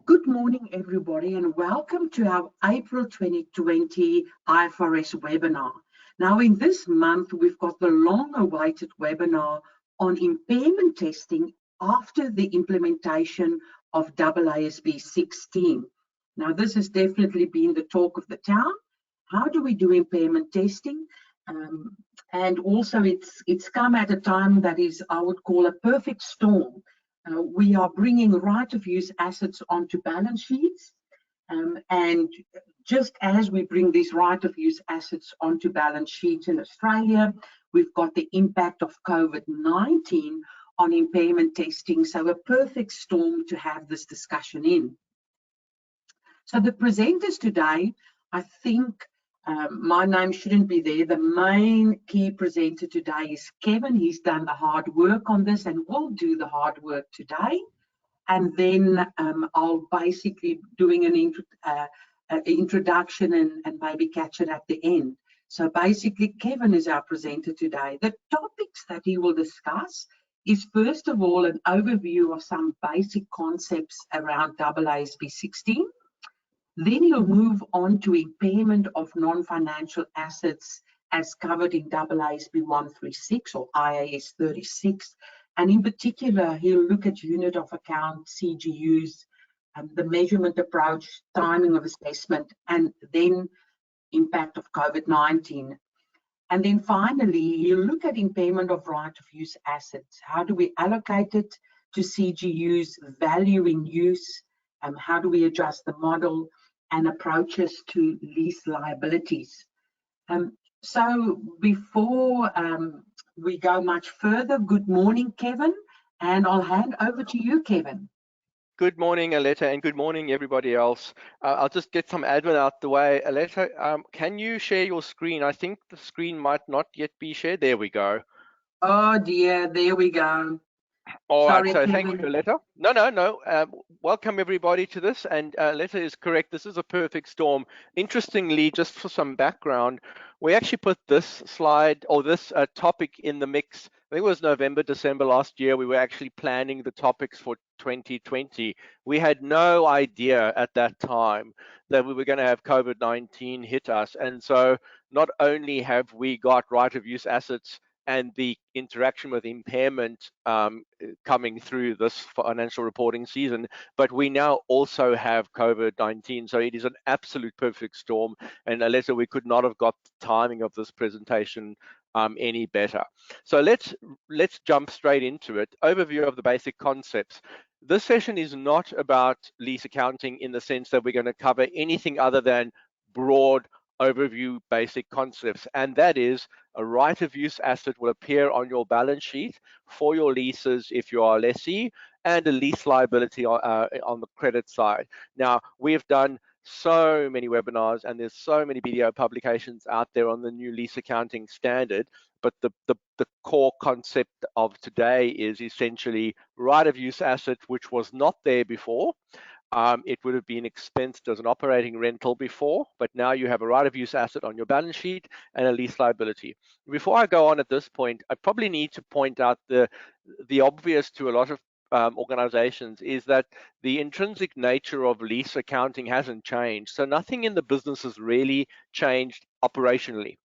Good morning, everybody, and welcome to our April 2020 IFRS webinar. Now, in this month, we've got the long-awaited webinar on impairment testing after the implementation of AASB 16. Now, this has definitely been the talk of the town. How do we do impairment testing? And also, it's come at a time that is, I would call, a perfect storm. We are bringing right-of-use assets onto balance sheets, and just as we bring these right-of-use assets onto balance sheets in Australia, we've got the impact of COVID-19 on impairment testing, so a perfect storm to have this discussion in. So the presenters today, I think my name shouldn't be there. The main key presenter today is Kevin. He's done the hard work on this and will do the hard work today. And then I'll basically doing an introduction and maybe catch it at the end. So basically, Kevin is our presenter today. The topics that he will discuss is, first of all, an overview of some basic concepts around AASB 16. Then he'll move on to impairment of non-financial assets as covered in AASB 136 or IAS 36. And in particular, he'll look at unit of account, CGUs, the measurement approach, timing of assessment, and then impact of COVID-19. And then finally, he'll look at impairment of right-of-use assets. How do we allocate it to CGUs, value in use, how do we adjust the model, and approaches to lease liabilities. So before we go much further, good morning, Kevin, and I'll hand over to you, Kevin. Good morning, Aletta, and good morning, everybody else. I'll just get some admin out the way. Aletta, can you share your screen? I think the screen might not yet be shared. There we go. Oh dear, there we go. All Sorry, right, so Kevin. thank you, Aletta. No. Welcome everybody to this, and Aletta is correct. This is a perfect storm. Interestingly, just for some background, we actually put this slide or this topic in the mix. I think it was November, December last year. We were actually planning the topics for 2020. We had no idea at that time that we were going to have COVID-19 hit us, and so not only have we got right-of-use assets and the interaction with impairment coming through this financial reporting season, but we now also have COVID-19. So it is an absolute perfect storm. And Aletta, we could not have got the timing of this presentation any better. So let's jump straight into it. Overview of the basic concepts. This session is not about lease accounting in the sense that we're going to cover anything other than broad overview basic concepts, and that is a right of use asset will appear on your balance sheet for your leases if you are a lessee, and a lease liability on the credit side. Now, we've done so many webinars and there's so many BDO publications out there on the new lease accounting standard, but the core concept of today is essentially right of use asset which was not there before. It would have been expensed as an operating rental before, but now you have a right of use asset on your balance sheet and a lease liability. Before I go on at this point, I probably need to point out the obvious to a lot of organizations is that the intrinsic nature of lease accounting hasn't changed. So nothing in the business has really changed operationally.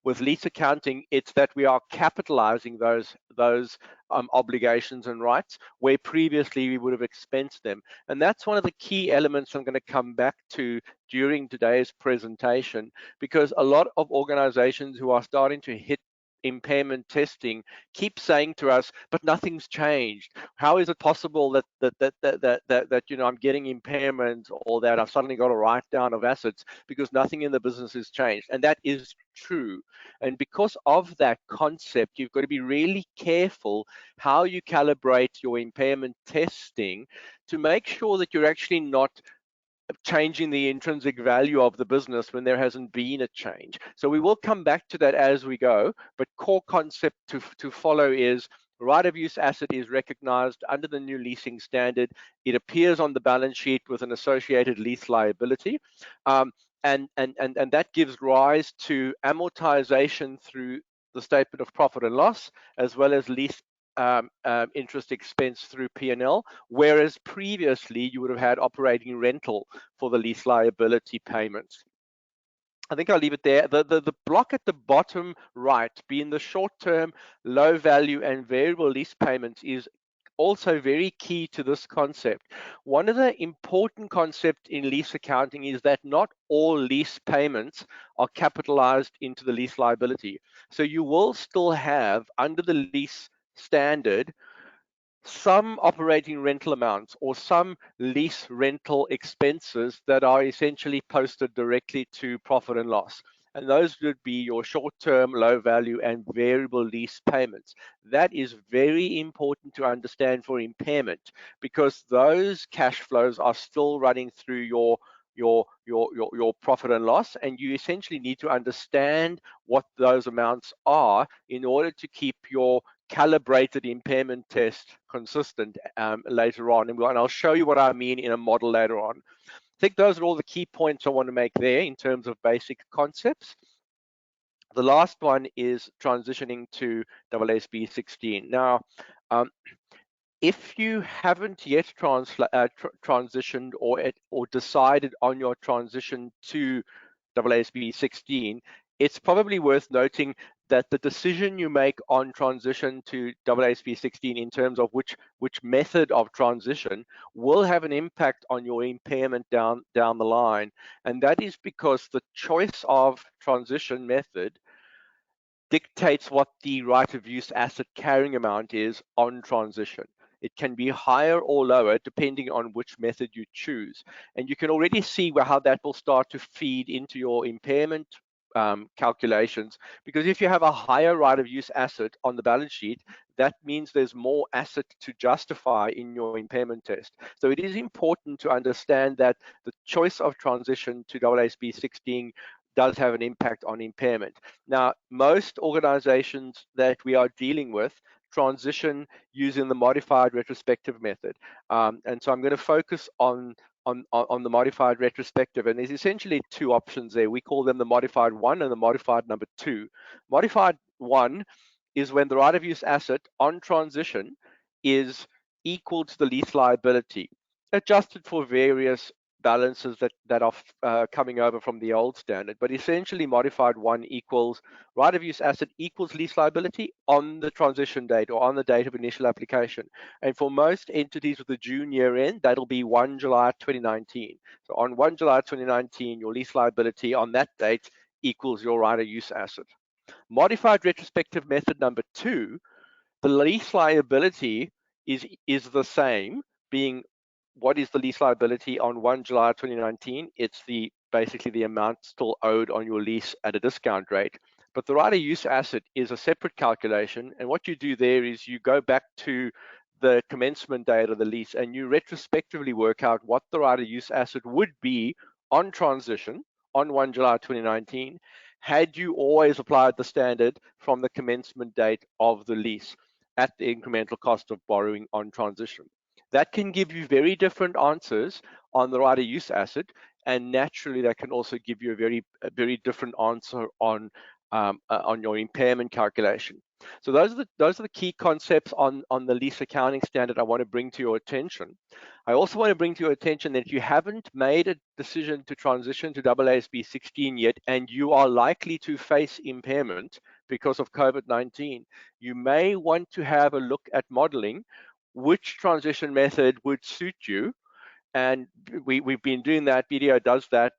With lease accounting, it's that we are capitalizing those obligations and rights where previously we would have expensed them. And that's one of the key elements I'm going to come back to during today's presentation, because a lot of organizations who are starting to hit impairment testing keep saying to us, but nothing's changed. How is it possible that you know, I'm getting impairment, or that I've suddenly got a write down of assets, because nothing in the business has changed? And that is true. And because of that concept, you've got to be really careful how you calibrate your impairment testing to make sure that you're actually not changing the intrinsic value of the business when there hasn't been a change. So we will come back to that as we go, but core concept to follow is right of use asset is recognized under the new leasing standard. It appears on the balance sheet with an associated lease liability, and that gives rise to amortization through the statement of profit and loss, as well as lease interest expense through P&L, whereas previously you would have had operating rental for the lease liability payments. I think I'll leave it there. The block at the bottom right, being the short-term, low value and variable lease payments, is also very key to this concept. One of the important concepts in lease accounting is that not all lease payments are capitalized into the lease liability. So you will still have, under the lease standard, some operating rental amounts or some lease rental expenses that are essentially posted directly to profit and loss. And those would be your short-term, low value and variable lease payments. That is very important to understand for impairment, because those cash flows are still running through your profit and loss, and you essentially need to understand what those amounts are in order to keep your calibrated impairment test consistent later on. And I'll show you what I mean in a model later on. I think those are all the key points I want to make there in terms of basic concepts. The last one is transitioning to AASB 16. Now, if you haven't yet transitioned or decided on your transition to AASB 16, it's probably worth noting that the decision you make on transition to AASB 16 in terms of which method of transition will have an impact on your impairment down the line. And that is because the choice of transition method dictates what the right of use asset carrying amount is on transition. It can be higher or lower depending on which method you choose. And you can already see how that will start to feed into your impairment calculations, because if you have a higher right of use asset on the balance sheet, that means there's more asset to justify in your impairment test. So it is important to understand that the choice of transition to AASB 16 does have an impact on impairment. Now, most organizations that we are dealing with transition using the modified retrospective method. And so I'm going to focus on the modified retrospective, and there's essentially two options there. We call them the modified 1 and the modified number 2. Modified 1 is when the right of use asset on transition is equal to the lease liability, adjusted for various balances that are coming over from the old standard. But essentially, modified 1 equals right of use asset equals lease liability on the transition date or on the date of initial application. And for most entities with a June year end, that'll be 1 July 2019. So on 1 July 2019, your lease liability on that date equals your right of use asset. Modified retrospective method number 2, the lease liability is the same, being what is the lease liability on 1 July 2019? It's basically the amount still owed on your lease at a discount rate. But the right of use asset is a separate calculation, and what you do there is you go back to the commencement date of the lease and you retrospectively work out what the right of use asset would be on transition on 1 July 2019 had you always applied the standard from the commencement date of the lease at the incremental cost of borrowing on transition. That can give you very different answers on the right of use asset, and naturally that can also give you a very different answer on your impairment calculation. So those are the key concepts on the lease accounting standard I want to bring to your attention. I also want to bring to your attention that if you haven't made a decision to transition to AASB 16 yet, and you are likely to face impairment because of COVID-19, you may want to have a look at modeling which transition method would suit you. And we've been doing that. BDO does that.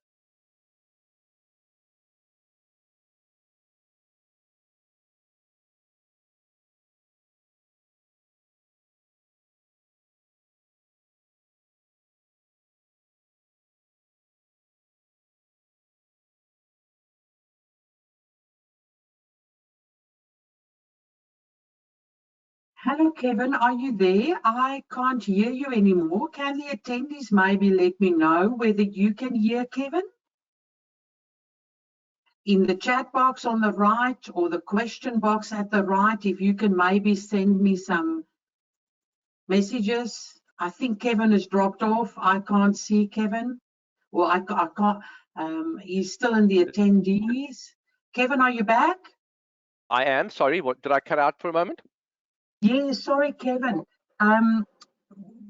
Hello, Kevin, are you there? I can't hear you anymore. Can the attendees maybe let me know whether you can hear Kevin? In the chat box on the right or the question box at the right, if you can maybe send me some messages. I think Kevin has dropped off. I can't see Kevin. Well, I can't, he's still in the attendees. Kevin, are you back? I am, sorry, what did I cut out for a moment? Yes, sorry, Kevin.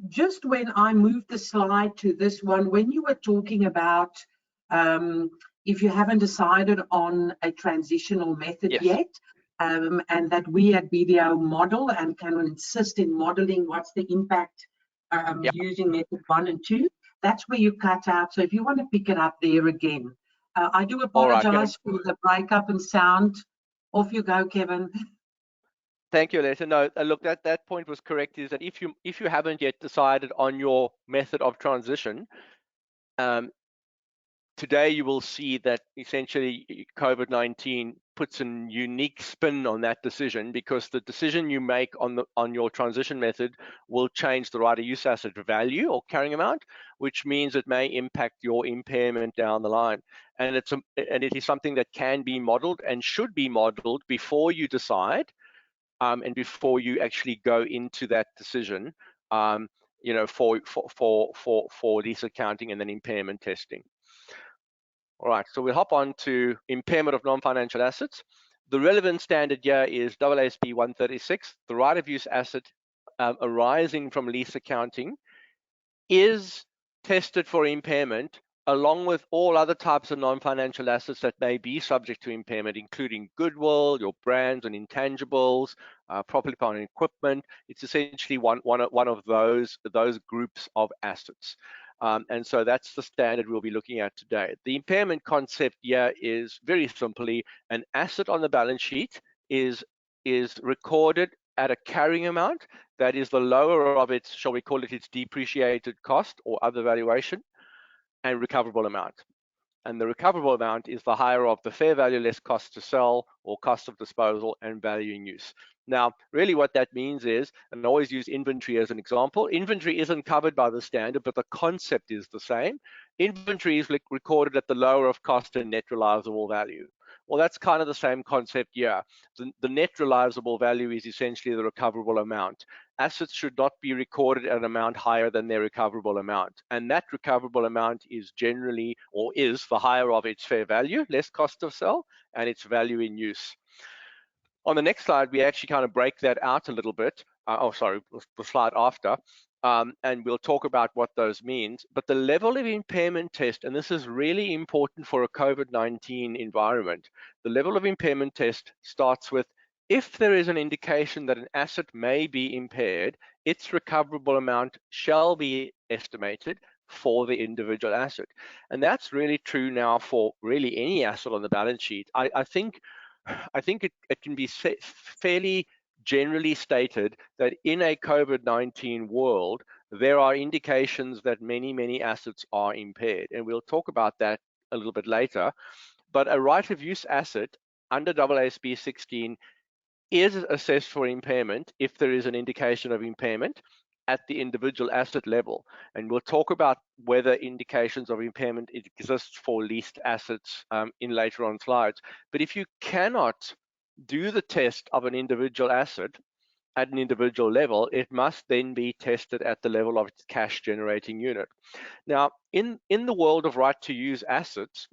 Just when I moved the slide to this one, when you were talking about if you haven't decided on a transitional method Yes. yet, and that we at BDO model and can insist in modeling what's the impact Yep. using method 1 and 2, that's where you cut out. So if you want to pick it up there again. I do apologize for the breakup in sound. Off you go, Kevin. Thank you, Letta. No, look, that point was correct. Is that if you haven't yet decided on your method of transition, today you will see that essentially COVID-19 puts a unique spin on that decision, because the decision you make on your transition method will change the right of use asset value or carrying amount, which means it may impact your impairment down the line. And it is something that can be modeled and should be modeled before you decide, and before you actually go into that decision, you know, for lease accounting and then impairment testing. All right, so we'll hop on to impairment of non-financial assets. The relevant standard here is AASB 136. The right of use asset arising from lease accounting is tested for impairment, along with all other types of non-financial assets that may be subject to impairment, including goodwill, your brands and intangibles, property, plant, and equipment. It's essentially one of those groups of assets. And so that's the standard we'll be looking at today. The impairment concept here is very simply an asset on the balance sheet is recorded at a carrying amount that is the lower of its, shall we call it, its depreciated cost or other valuation, and recoverable amount. And the recoverable amount is the higher of the fair value less cost to sell or cost of disposal and value in use. Now, really what that means is, and I always use inventory as an example, inventory isn't covered by the standard, but the concept is the same. Inventory is recorded at the lower of cost and net realizable value. Well, that's kind of the same concept here. The net realizable value is essentially the recoverable amount. Assets should not be recorded at an amount higher than their recoverable amount. And that recoverable amount is generally, or is, the higher of its fair value, less cost of sell, and its value in use. On the next slide, we actually kind of break that out a little bit. The slide after. And we'll talk about what those means. But the level of impairment test, and this is really important for a COVID-19 environment, the level of impairment test starts with, if there is an indication that an asset may be impaired, its recoverable amount shall be estimated for the individual asset. And that's really true now for really any asset on the balance sheet. I think it can be fairly generally stated that in a COVID-19 world, there are indications that many assets are impaired. And we'll talk about that a little bit later. But a right of use asset under AASB 16 is assessed for impairment if there is an indication of impairment at the individual asset level. And we'll talk about whether indications of impairment exist for leased assets in later on slides. But if you cannot do the test of an individual asset at an individual level, it must then be tested at the level of its cash generating unit. Now, in the world of right to use assets,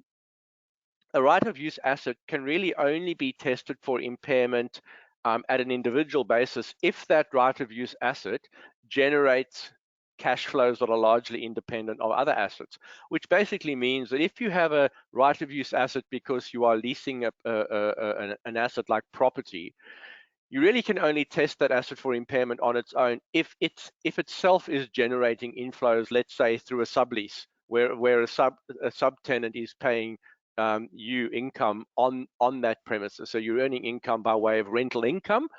a right of use asset can really only be tested for impairment at an individual basis if that right of use asset generates cash flows that are largely independent of other assets, which basically means that if you have a right of use asset because you are leasing an asset like property, you really can only test that asset for impairment on its own if itself is generating inflows, let's say through a sublease, where a subtenant is paying you income on that premises. So you're earning income by way of rental income,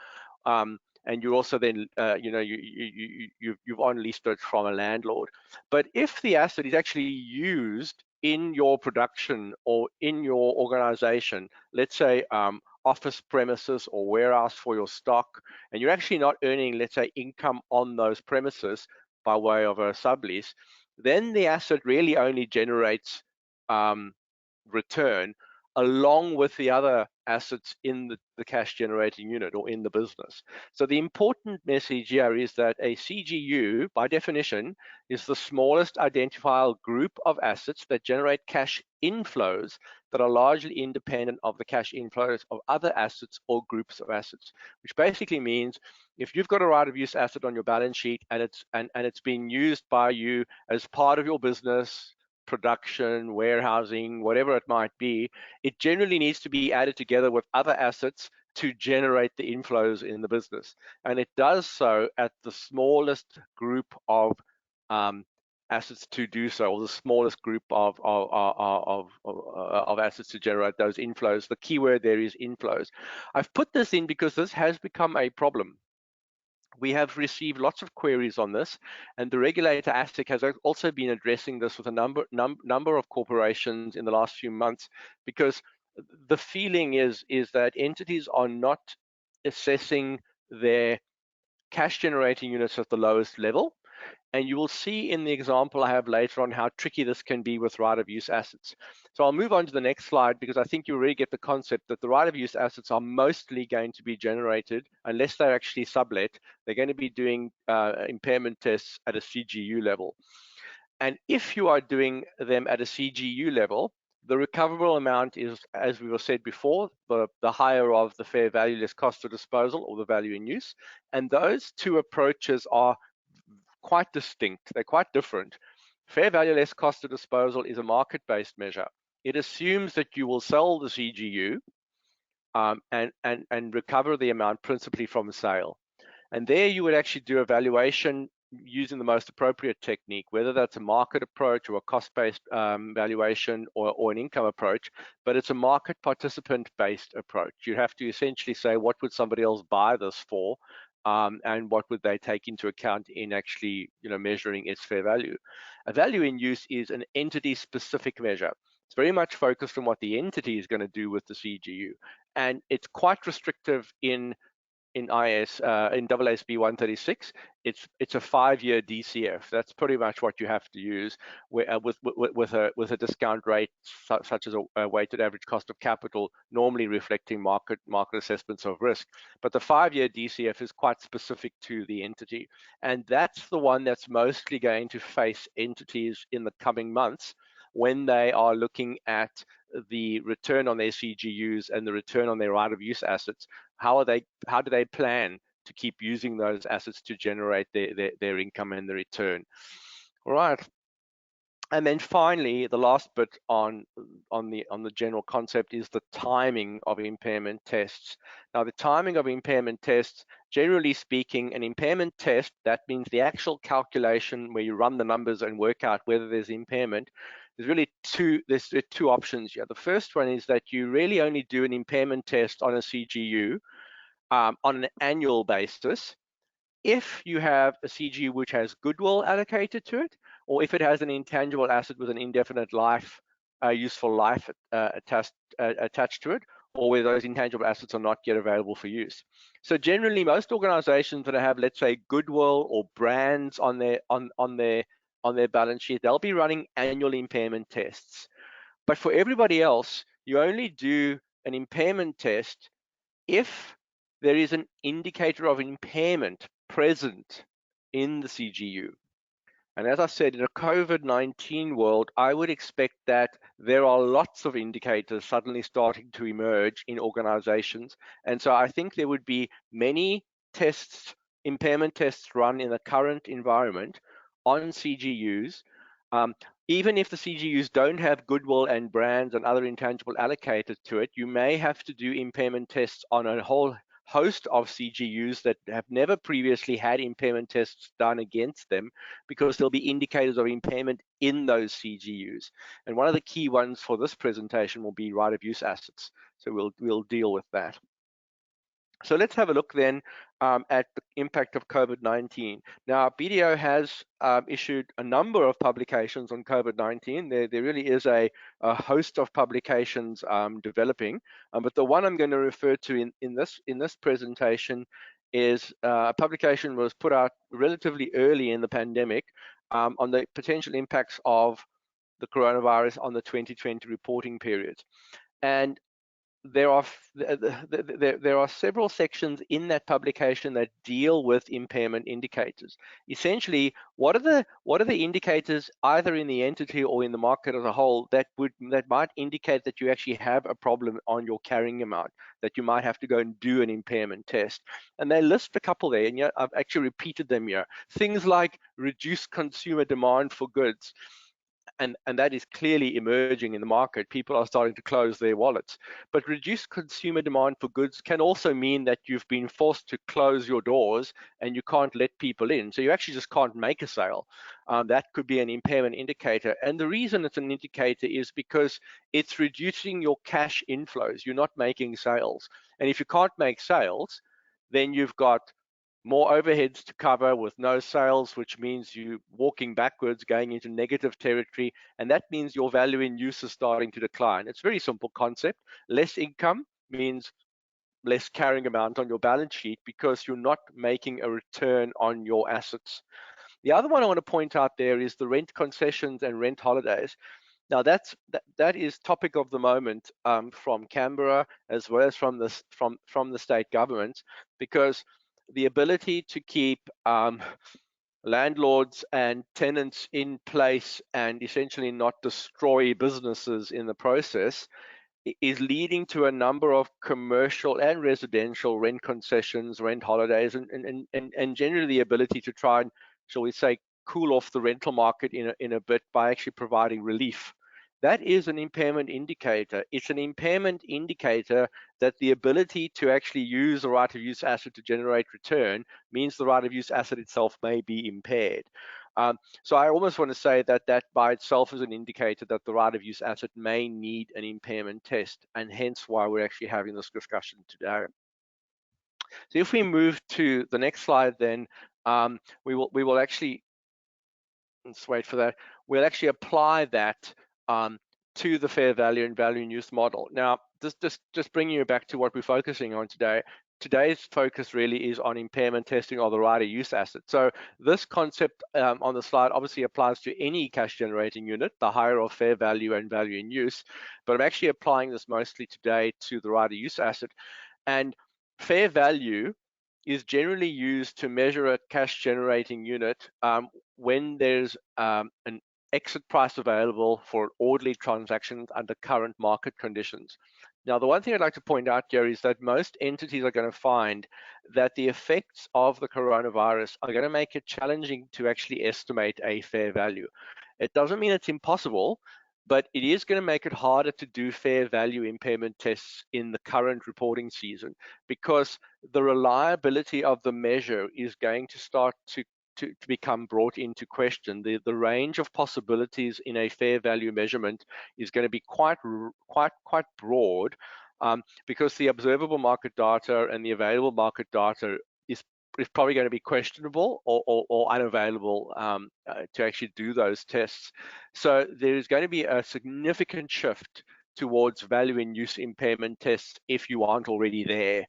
and you're also then you've unleased it from a landlord. But if the asset is actually used in your production or in your organization, let's say office premises or warehouse for your stock, and you're actually not earning, let's say, income on those premises by way of a sublease, then the asset really only generates return along with the other assets in the cash generating unit or in the business. So the important message here is that a CGU, by definition, is the smallest identifiable group of assets that generate cash inflows that are largely independent of the cash inflows of other assets or groups of assets, which basically means if you've got a right of use asset on your balance sheet and it's being used by you as part of your business, production, warehousing, whatever it might be, it generally needs to be added together with other assets to generate the inflows in the business. And it does so at the smallest group of assets to do so, or the smallest group of assets to generate those inflows. The keyword there is inflows. I've put this in because this has become a problem. We have received lots of queries on this, and the regulator ASIC has also been addressing this with a number of corporations in the last few months, because the feeling is that entities are not assessing their cash generating units at the lowest level. And you will see in the example I have later on how tricky this can be with right of use assets. So I'll move on to the next slide, because I think you really get the concept that the right of use assets are mostly going to be generated, unless they're actually sublet, they're going to be doing impairment tests at a CGU level. And if you are doing them at a CGU level, the recoverable amount is, as we were said before, the higher of the fair value less cost of disposal, or the value in use. And those two approaches are quite distinct. They're quite different. Fair value less cost of disposal is a market-based measure. It assumes that you will sell the CGU and recover the amount principally from the sale. And there you would actually do a valuation using the most appropriate technique, whether that's a market approach or a cost-based valuation or an income approach, but it's a market participant-based approach. You have to essentially say, what would somebody else buy this for? And what would they take into account in actually, measuring its fair value? A value in use is an entity-specific measure. It's very much focused on what the entity is going to do with the CGU, and it's quite restrictive in AASB 136. It's a 5-year DCF. That's pretty much what you have to use with a discount rate such as a weighted average cost of capital, normally reflecting market assessments of risk. But the 5-year DCF is quite specific to the entity, and that's the one that's mostly going to face entities in the coming months when they are looking at the return on their CGUs and the return on their right of use assets. How do they plan to keep using those assets to generate their income and the return? All right. And then finally, the last bit on the general concept is the timing of impairment tests. Now, the timing of impairment tests, generally speaking, an impairment test, that means the actual calculation where you run the numbers and work out whether there's impairment. There's really two options here. The first one is that you really only do an impairment test on a CGU on an annual basis if you have a CGU which has goodwill allocated to it, or if it has an intangible asset with an indefinite life, useful life attached to it, or where those intangible assets are not yet available for use. So generally, most organizations that have, let's say, goodwill or brands on their balance sheet, they'll be running annual impairment tests. But for everybody else, you only do an impairment test if there is an indicator of impairment present in the CGU. And as I said, in a COVID-19 world, I would expect that there are lots of indicators suddenly starting to emerge in organizations. And so I think there would be many tests, impairment tests run in the current environment on CGUs. Even if the CGUs don't have goodwill and brands and other intangible allocated to it, you may have to do impairment tests on a whole host of CGUs that have never previously had impairment tests done against them, because there'll be indicators of impairment in those CGUs. And one of the key ones for this presentation will be right of use assets. So we'll deal with that. So let's have a look then at the impact of COVID-19. Now, BDO has issued a number of publications on COVID-19. There really is a host of publications developing, but the one I'm going to refer to in this presentation is a publication was put out relatively early in the pandemic on the potential impacts of the coronavirus on the 2020 reporting period. And there are several sections in that publication that deal with impairment indicators. Essentially, what are the indicators either in the entity or in the market as a whole that might indicate that you actually have a problem on your carrying amount, that you might have to go and do an impairment test. And they list a couple there, and I've actually repeated them here. Things like reduced consumer demand for goods. And that is clearly emerging in the market. People are starting to close their wallets. But reduced consumer demand for goods can also mean that you've been forced to close your doors and you can't let people in. So you actually just can't make a sale. That could be an impairment indicator. And the reason it's an indicator is because it's reducing your cash inflows. You're not making sales. And if you can't make sales, then you've got more overheads to cover with no sales, which means you walking backwards, going into negative territory, and that means your value in use is starting to decline. It's a very simple concept. Less income means less carrying amount on your balance sheet because you're not making a return on your assets. The other one I want to point out there is the rent concessions and rent holidays. Now that is topic of the moment from Canberra as well as from the state government, because the ability to keep landlords and tenants in place and essentially not destroy businesses in the process is leading to a number of commercial and residential rent concessions, rent holidays, and generally the ability to try and, shall we say, cool off the rental market in a bit by actually providing relief. That is an impairment indicator. It's an impairment indicator that the ability to actually use the right of use asset to generate return means the right of use asset itself may be impaired. So I almost want to say that that by itself is an indicator that the right of use asset may need an impairment test, and hence why we're actually having this discussion today. So if we move to the next slide, then we will actually, let's wait for that. We'll actually apply that to the fair value and value in use model. Now, just bringing you back to what we're focusing on today. Today's focus really is on impairment testing of the right of use asset. So this concept on the slide obviously applies to any cash generating unit, the higher of fair value and value in use, but I'm actually applying this mostly today to the right of use asset. And fair value is generally used to measure a cash generating unit when there's an exit price available for an orderly transaction under current market conditions. Now, the one thing I'd like to point out here is that most entities are going to find that the effects of the coronavirus are going to make it challenging to actually estimate a fair value. It doesn't mean it's impossible, but it is going to make it harder to do fair value impairment tests in the current reporting season, because the reliability of the measure is going to start to become brought into question. The range of possibilities in a fair value measurement is going to be quite broad, because the observable market data and the available market data is probably going to be questionable or unavailable to actually do those tests. So there is going to be a significant shift towards value in use impairment tests if you aren't already there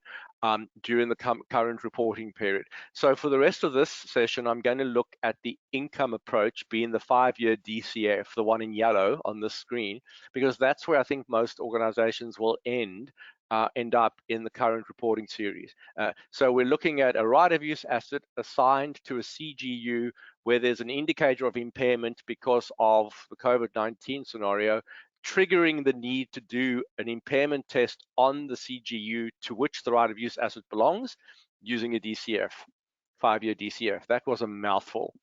during the current reporting period. So for the rest of this session, I'm going to look at the income approach, being the 5-year DCF, the one in yellow on the screen, because that's where I think most organizations will end up in the current reporting series. So we're looking at a right of use asset assigned to a CGU where there's an indicator of impairment because of the COVID-19 scenario, triggering the need to do an impairment test on the CGU to which the right of use asset belongs using a DCF, 5-year DCF. That was a mouthful.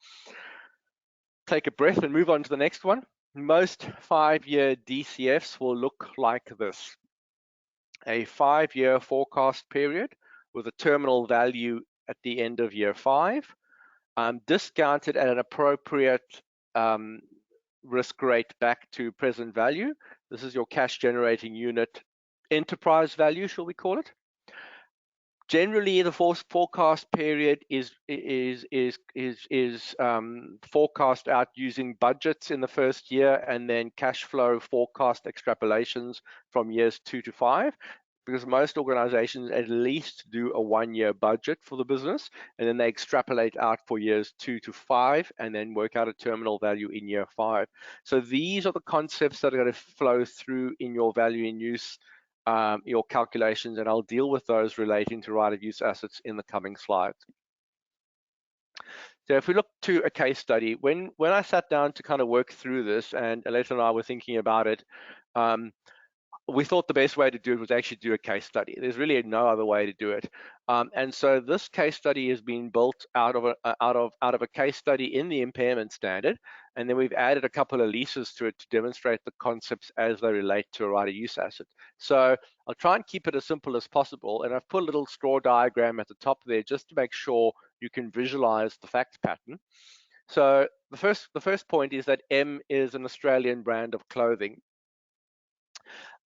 Take a breath and move on to the next one. Most 5-year DCFs will look like this. A 5-year forecast period with a terminal value at the end of year 5, discounted at an appropriate risk rate back to present value. This is your cash generating unit enterprise value, shall we call it. Generally, the forecast period is forecast out using budgets in the first year and then cash flow forecast extrapolations from years 2 to 5, because most organizations at least do a 1-year budget for the business, and then they extrapolate out for years 2 to 5 and then work out a terminal value in year 5. So these are the concepts that are going to flow through in your value in use your calculations, and I'll deal with those relating to right of use assets in the coming slides. So if we look to a case study, when I sat down to kind of work through this, and Aletta and I were thinking about it, we thought the best way to do it was actually do a case study. There's really no other way to do it, and so this case study has been built out of a case study in the impairment standard, and then we've added a couple of leases to it to demonstrate the concepts as they relate to a right of use asset. So I'll try and keep it as simple as possible, and I've put a little straw diagram at the top there just to make sure you can visualize the fact pattern. So the first point is that M is an Australian brand of clothing.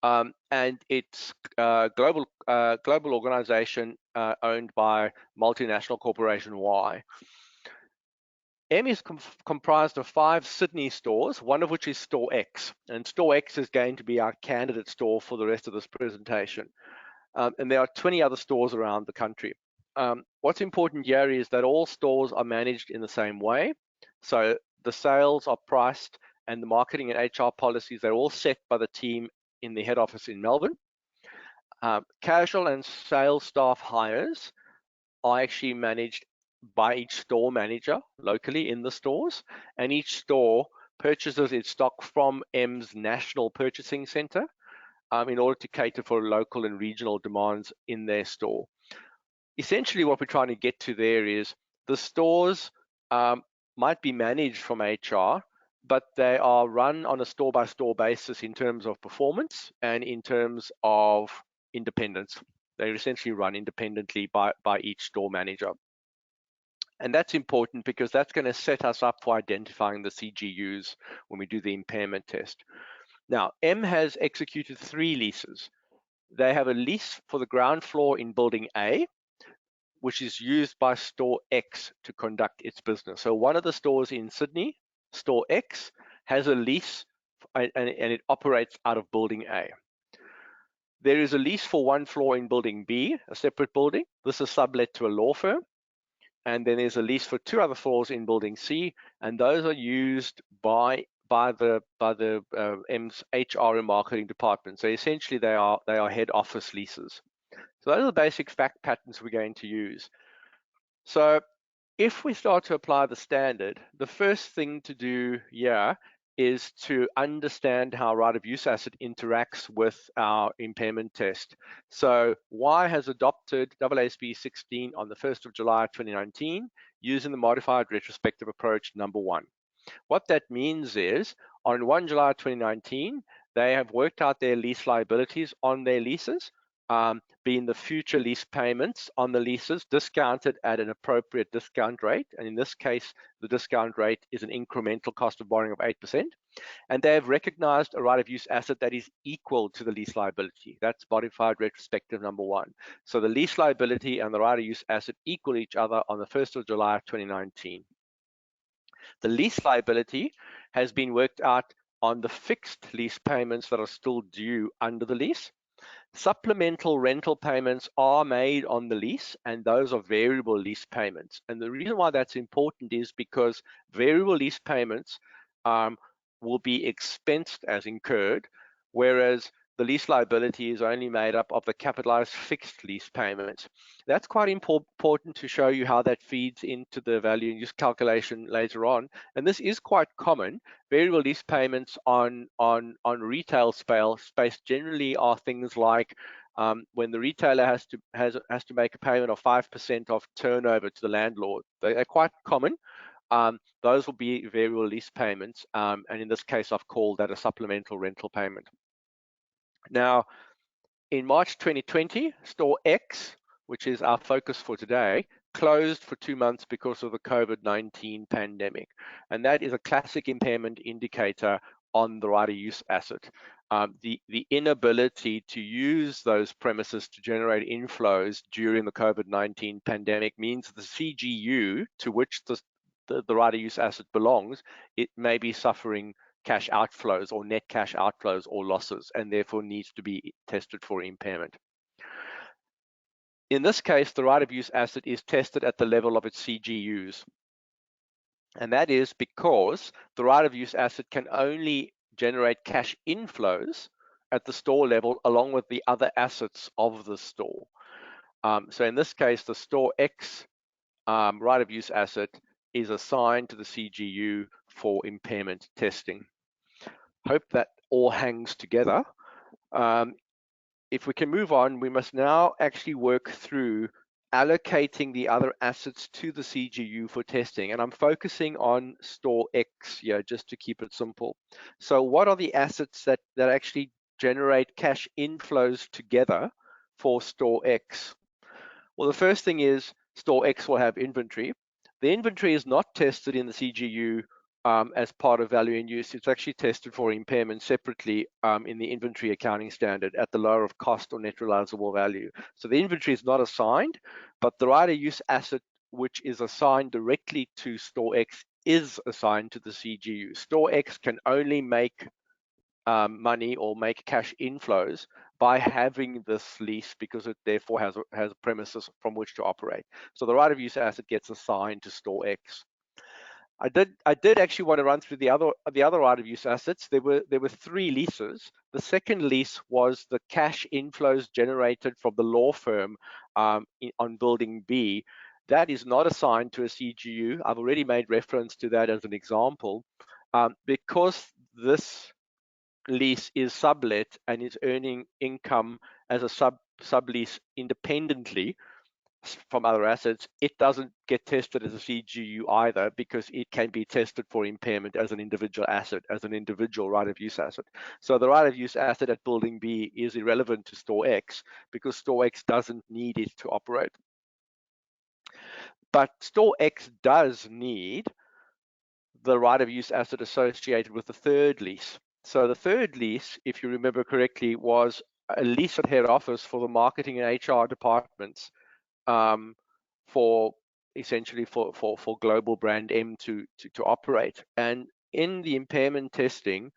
And it's a global organization owned by multinational corporation Y. M is comprised of 5 Sydney stores, one of which is Store X, and Store X is going to be our candidate store for the rest of this presentation. And there are 20 other stores around the country. What's important here is that all stores are managed in the same way. So the sales are priced, and the marketing and HR policies, they're all set by the team in the head office in Melbourne. Casual and sales staff hires are actually managed by each store manager locally in the stores, and each store purchases its stock from M's National Purchasing Centre in order to cater for local and regional demands in their store. Essentially, what we're trying to get to there is the stores might be managed from HR, but they are run on a store-by-store basis in terms of performance and in terms of independence. They're essentially run independently by each store manager. And that's important because that's going to set us up for identifying the CGUs when we do the impairment test. Now, M has executed 3 leases. They have a lease for the ground floor in Building A, which is used by Store X to conduct its business. So one of the stores in Sydney, Store X, has a lease and it operates out of Building A. There is a lease for one floor in Building B, a separate building. This is sublet to a law firm. And then there's a lease for 2 other floors in Building C, and those are used by the M's HR and marketing department. So essentially they are head office leases. So those are the basic fact patterns we're going to use. So if we start to apply the standard, the first thing to do here is to understand how right of use asset interacts with our impairment test. So Y has adopted AASB 16 on the 1st of July 2019 using the modified retrospective approach number 1. What that means is on 1 July 2019, they have worked out their lease liabilities on their leases, being the future lease payments on the leases discounted at an appropriate discount rate. And in this case, the discount rate is an incremental cost of borrowing of 8%. And they have recognized a right of use asset that is equal to the lease liability. That's modified retrospective number 1. So the lease liability and the right of use asset equal each other on the 1st of July 2019. The lease liability has been worked out on the fixed lease payments that are still due under the lease. Supplemental rental payments are made on the lease, and those are variable lease payments. And the reason why that's important is because variable lease payments will be expensed as incurred, whereas the lease liability is only made up of the capitalized fixed lease payments. That's quite important to show you how that feeds into the value and use calculation later on. And this is quite common. Variable lease payments on retail space generally are things like when the retailer has to make a payment of 5% of turnover to the landlord. They're quite common. Those will be variable lease payments, and in this case, I've called that a supplemental rental payment. Now, in March 2020, Store X, which is our focus for today, closed for 2 months because of the COVID-19 pandemic. And that is a classic impairment indicator on the right of use asset. The inability to use those premises to generate inflows during the COVID-19 pandemic means the CGU to which the right of use asset belongs, it may be suffering cash outflows or net cash outflows or losses, and therefore needs to be tested for impairment. In this case, the right of use asset is tested at the level of its CGUs. And that is because the right of use asset can only generate cash inflows at the store level along with the other assets of the store. So in this case, the store X right of use asset is assigned to the CGU for impairment testing. Hope that all hangs together. If we can move on, we must now actually work through allocating the other assets to the CGU for testing. And I'm focusing on store X here just to keep it simple. So what are the assets that actually generate cash inflows together for store X? Well, the first thing is store X will have inventory. The inventory is not tested in the CGU as part of value in use. It's actually tested for impairment separately in the inventory accounting standard at the lower of cost or net realizable value. So the inventory is not assigned, but the right of use asset, which is assigned directly to store X, is assigned to the CGU. Store X can only make money or make cash inflows by having this lease because it therefore has premises from which to operate. So the right of use asset gets assigned to store X. I did actually want to run through the other right of use assets. There were 3 leases. The second lease was the cash inflows generated from the law firm on building B. That is not assigned to a CGU. I've already made reference to that as an example. Because this lease is sublet and is earning income as a sublease independently from other assets, it doesn't get tested as a CGU either because it can be tested for impairment as an individual asset, as an individual right of use asset. So the right of use asset at building B is irrelevant to store X because store X doesn't need it to operate. But store X does need the right of use asset associated with the third lease. So the third lease, if you remember correctly, was a lease at head office for the marketing and HR departments for essentially for global brand M to operate. And in the impairment testing,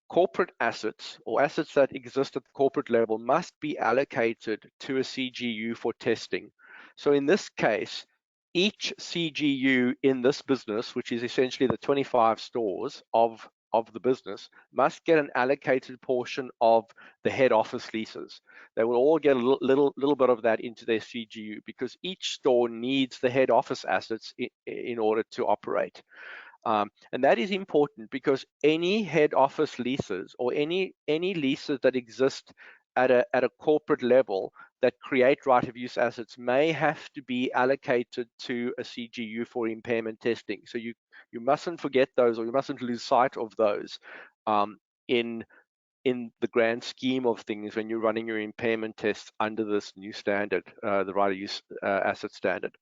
corporate assets or assets that exist at the corporate level must be allocated to a CGU for testing. So in this case, each CGU in this business, which is essentially the 25 stores of the business, must get an allocated portion of the head office leases. They will all get a little bit of that into their CGU because each store needs the head office assets in order to operate. And that is important because any head office leases or any leases that exist at a corporate level that create right of use assets may have to be allocated to a CGU for impairment testing. So you mustn't forget those, or you mustn't lose sight of those in the grand scheme of things when you're running your impairment tests under this new standard, the right of use asset standard.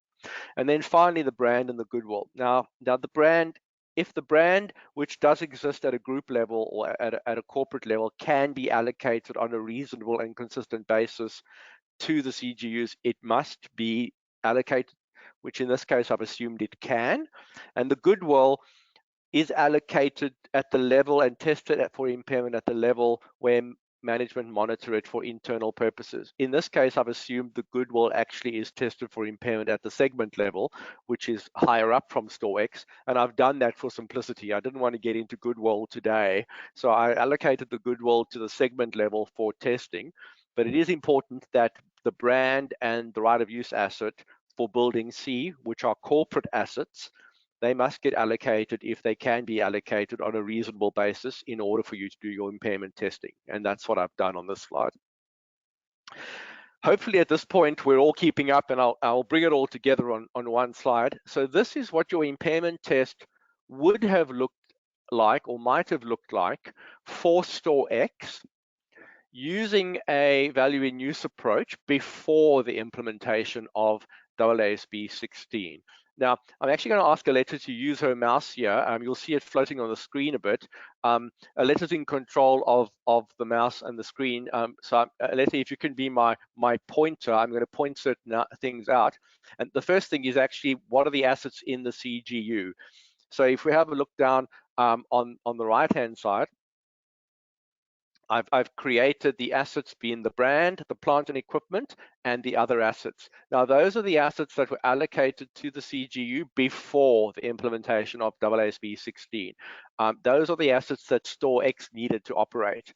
And then finally, the brand and the goodwill. Now the brand, if the brand, which does exist at a group level or at a corporate level, can be allocated on a reasonable and consistent basis to the CGUs, it must be allocated, which in this case I've assumed it can. And the goodwill is allocated at the level and tested for impairment at the level where management monitor it for internal purposes. In this case, I've assumed the goodwill actually is tested for impairment at the segment level, which is higher up from store X, and I've done that for simplicity. I didn't want to get into goodwill today, so I allocated the goodwill to the segment level for testing, but it is important that the brand and the right of use asset for building C, which are corporate assets, they must get allocated if they can be allocated on a reasonable basis in order for you to do your impairment testing. And that's what I've done on this slide. Hopefully at this point, we're all keeping up, and I'll bring it all together on one slide. So this is what your impairment test would have looked like or might have looked like for store X using a value in use approach before the implementation of AASB 16. Now, I'm actually going to ask Aletta to use her mouse here. You'll see it floating on the screen a bit. Aletta's in control of the mouse and the screen. So Aletta, if you can be my pointer, I'm going to point certain things out. And the first thing is actually, what are the assets in the CGU? So if we have a look down on the right-hand side, I've created the assets being the brand, the plant and equipment, and the other assets. Now, those are the assets that were allocated to the CGU before the implementation of AASB 16. Those are the assets that store X needed to operate.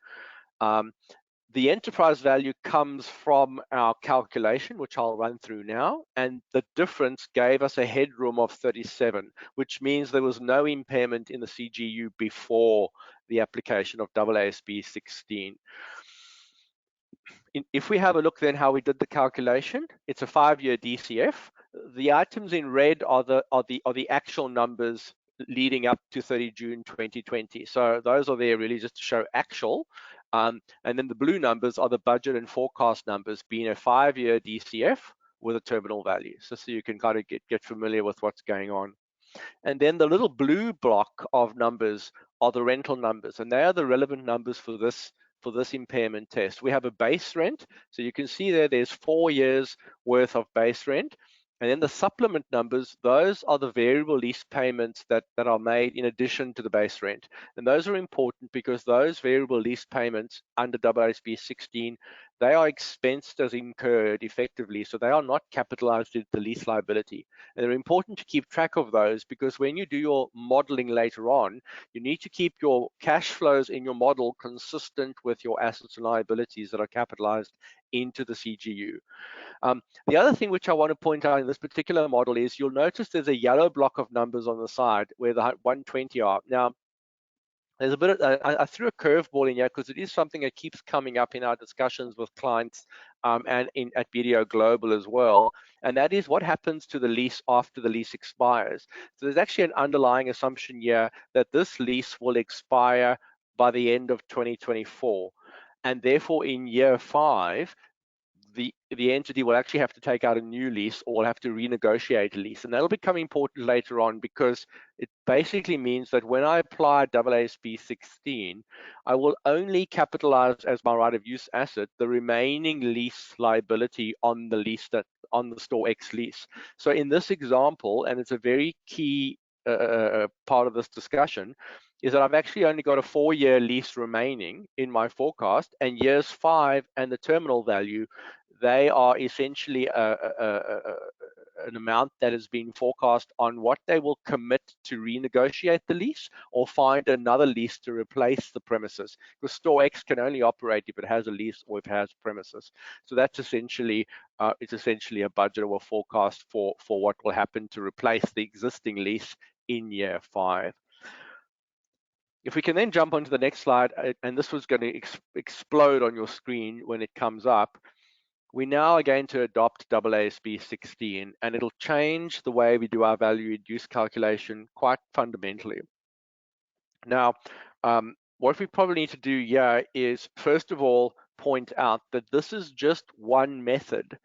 The enterprise value comes from our calculation, which I'll run through now, and the difference gave us a headroom of 37, which means there was no impairment in the CGU before the application of AASB 16. If we have a look then how we did the calculation, it's a 5-year DCF. The items in red are the actual numbers leading up to 30 June 2020. So those are there really just to show actual. And then the blue numbers are the budget and forecast numbers, being a 5-year DCF with a terminal value. So you can kind of get familiar with what's going on. And then the little blue block of numbers are the rental numbers, and they are the relevant numbers for this impairment test. We have a base rent, so you can see there's 4 years worth of base rent. And then the supplement numbers, those are the variable lease payments that are made in addition to the base rent. And those are important because those variable lease payments under AASB 16, they are expensed as incurred effectively, so they are not capitalized into the lease liability. And they're important to keep track of those because when you do your modeling later on, you need to keep your cash flows in your model consistent with your assets and liabilities that are capitalized into the CGU. The other thing which I want to point out in this particular model is you'll notice there's a yellow block of numbers on the side where the 120 are. Now, there's a bit of, I threw a curveball in here because it is something that keeps coming up in our discussions with clients and at BDO Global as well. And that is what happens to the lease after the lease expires. So there's actually an underlying assumption here that this lease will expire by the end of 2024. And therefore in year 5, the entity will actually have to take out a new lease or will have to renegotiate a lease. And that'll become important later on because it basically means that when I apply AASB 16, I will only capitalize as my right of use asset the remaining lease liability on the lease on the Store X lease. So in this example, and it's a very key part of this discussion, is that I've actually only got a 4-year lease remaining in my forecast, and years 5 and the terminal value, they are essentially an amount that has been forecast on what they will commit to renegotiate the lease or find another lease to replace the premises. Because Store X can only operate if it has a lease or if it has premises. So that's essentially it's essentially a budget or a forecast for what will happen to replace the existing lease in year 5. If we can then jump onto the next slide, and this was going to explode on your screen when it comes up, we now are going to adopt AASB 16, and it'll change the way we do our value use calculation quite fundamentally. Now, what we probably need to do here is, first of all, point out that this is just one method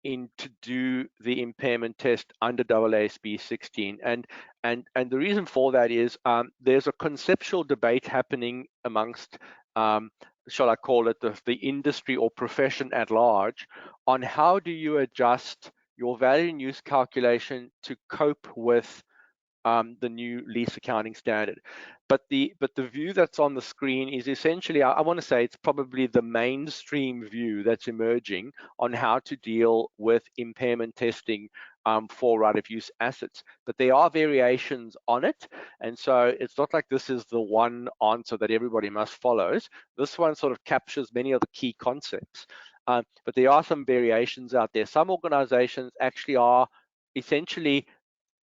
to do the impairment test under AASB 16, and the reason for that is there's a conceptual debate happening amongst shall I call it the industry or profession at large on how do you adjust your value and use calculation to cope with the new lease accounting standard. But the view that's on the screen is essentially, I want to say it's probably the mainstream view that's emerging on how to deal with impairment testing for right of use assets. But there are variations on it, and so it's not like this is the one answer that everybody must follow. This one sort of captures many of the key concepts, but there are some variations out there. Some organizations actually are essentially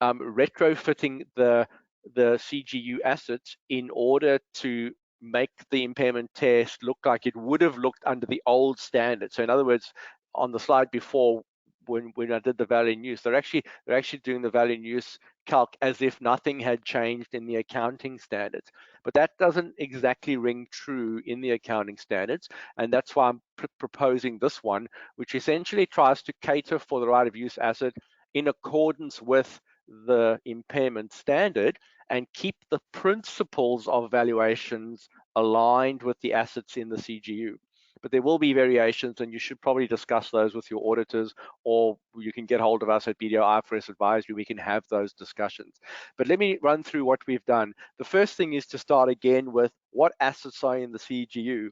retrofitting the CGU assets in order to make the impairment test look like it would have looked under the old standard. So in other words, on the slide before, when I did the value in use, they're actually doing the value in use calc as if nothing had changed in the accounting standards. But that doesn't exactly ring true in the accounting standards, and that's why I'm proposing this one, which essentially tries to cater for the right of use asset in accordance with the impairment standard and keep the principles of valuations aligned with the assets in the CGU. But there will be variations, and you should probably discuss those with your auditors, or you can get hold of us at BDO IFRS Advisory. We can have those discussions. But let me run through what we've done. The first thing is to start again with what assets are in the CGU.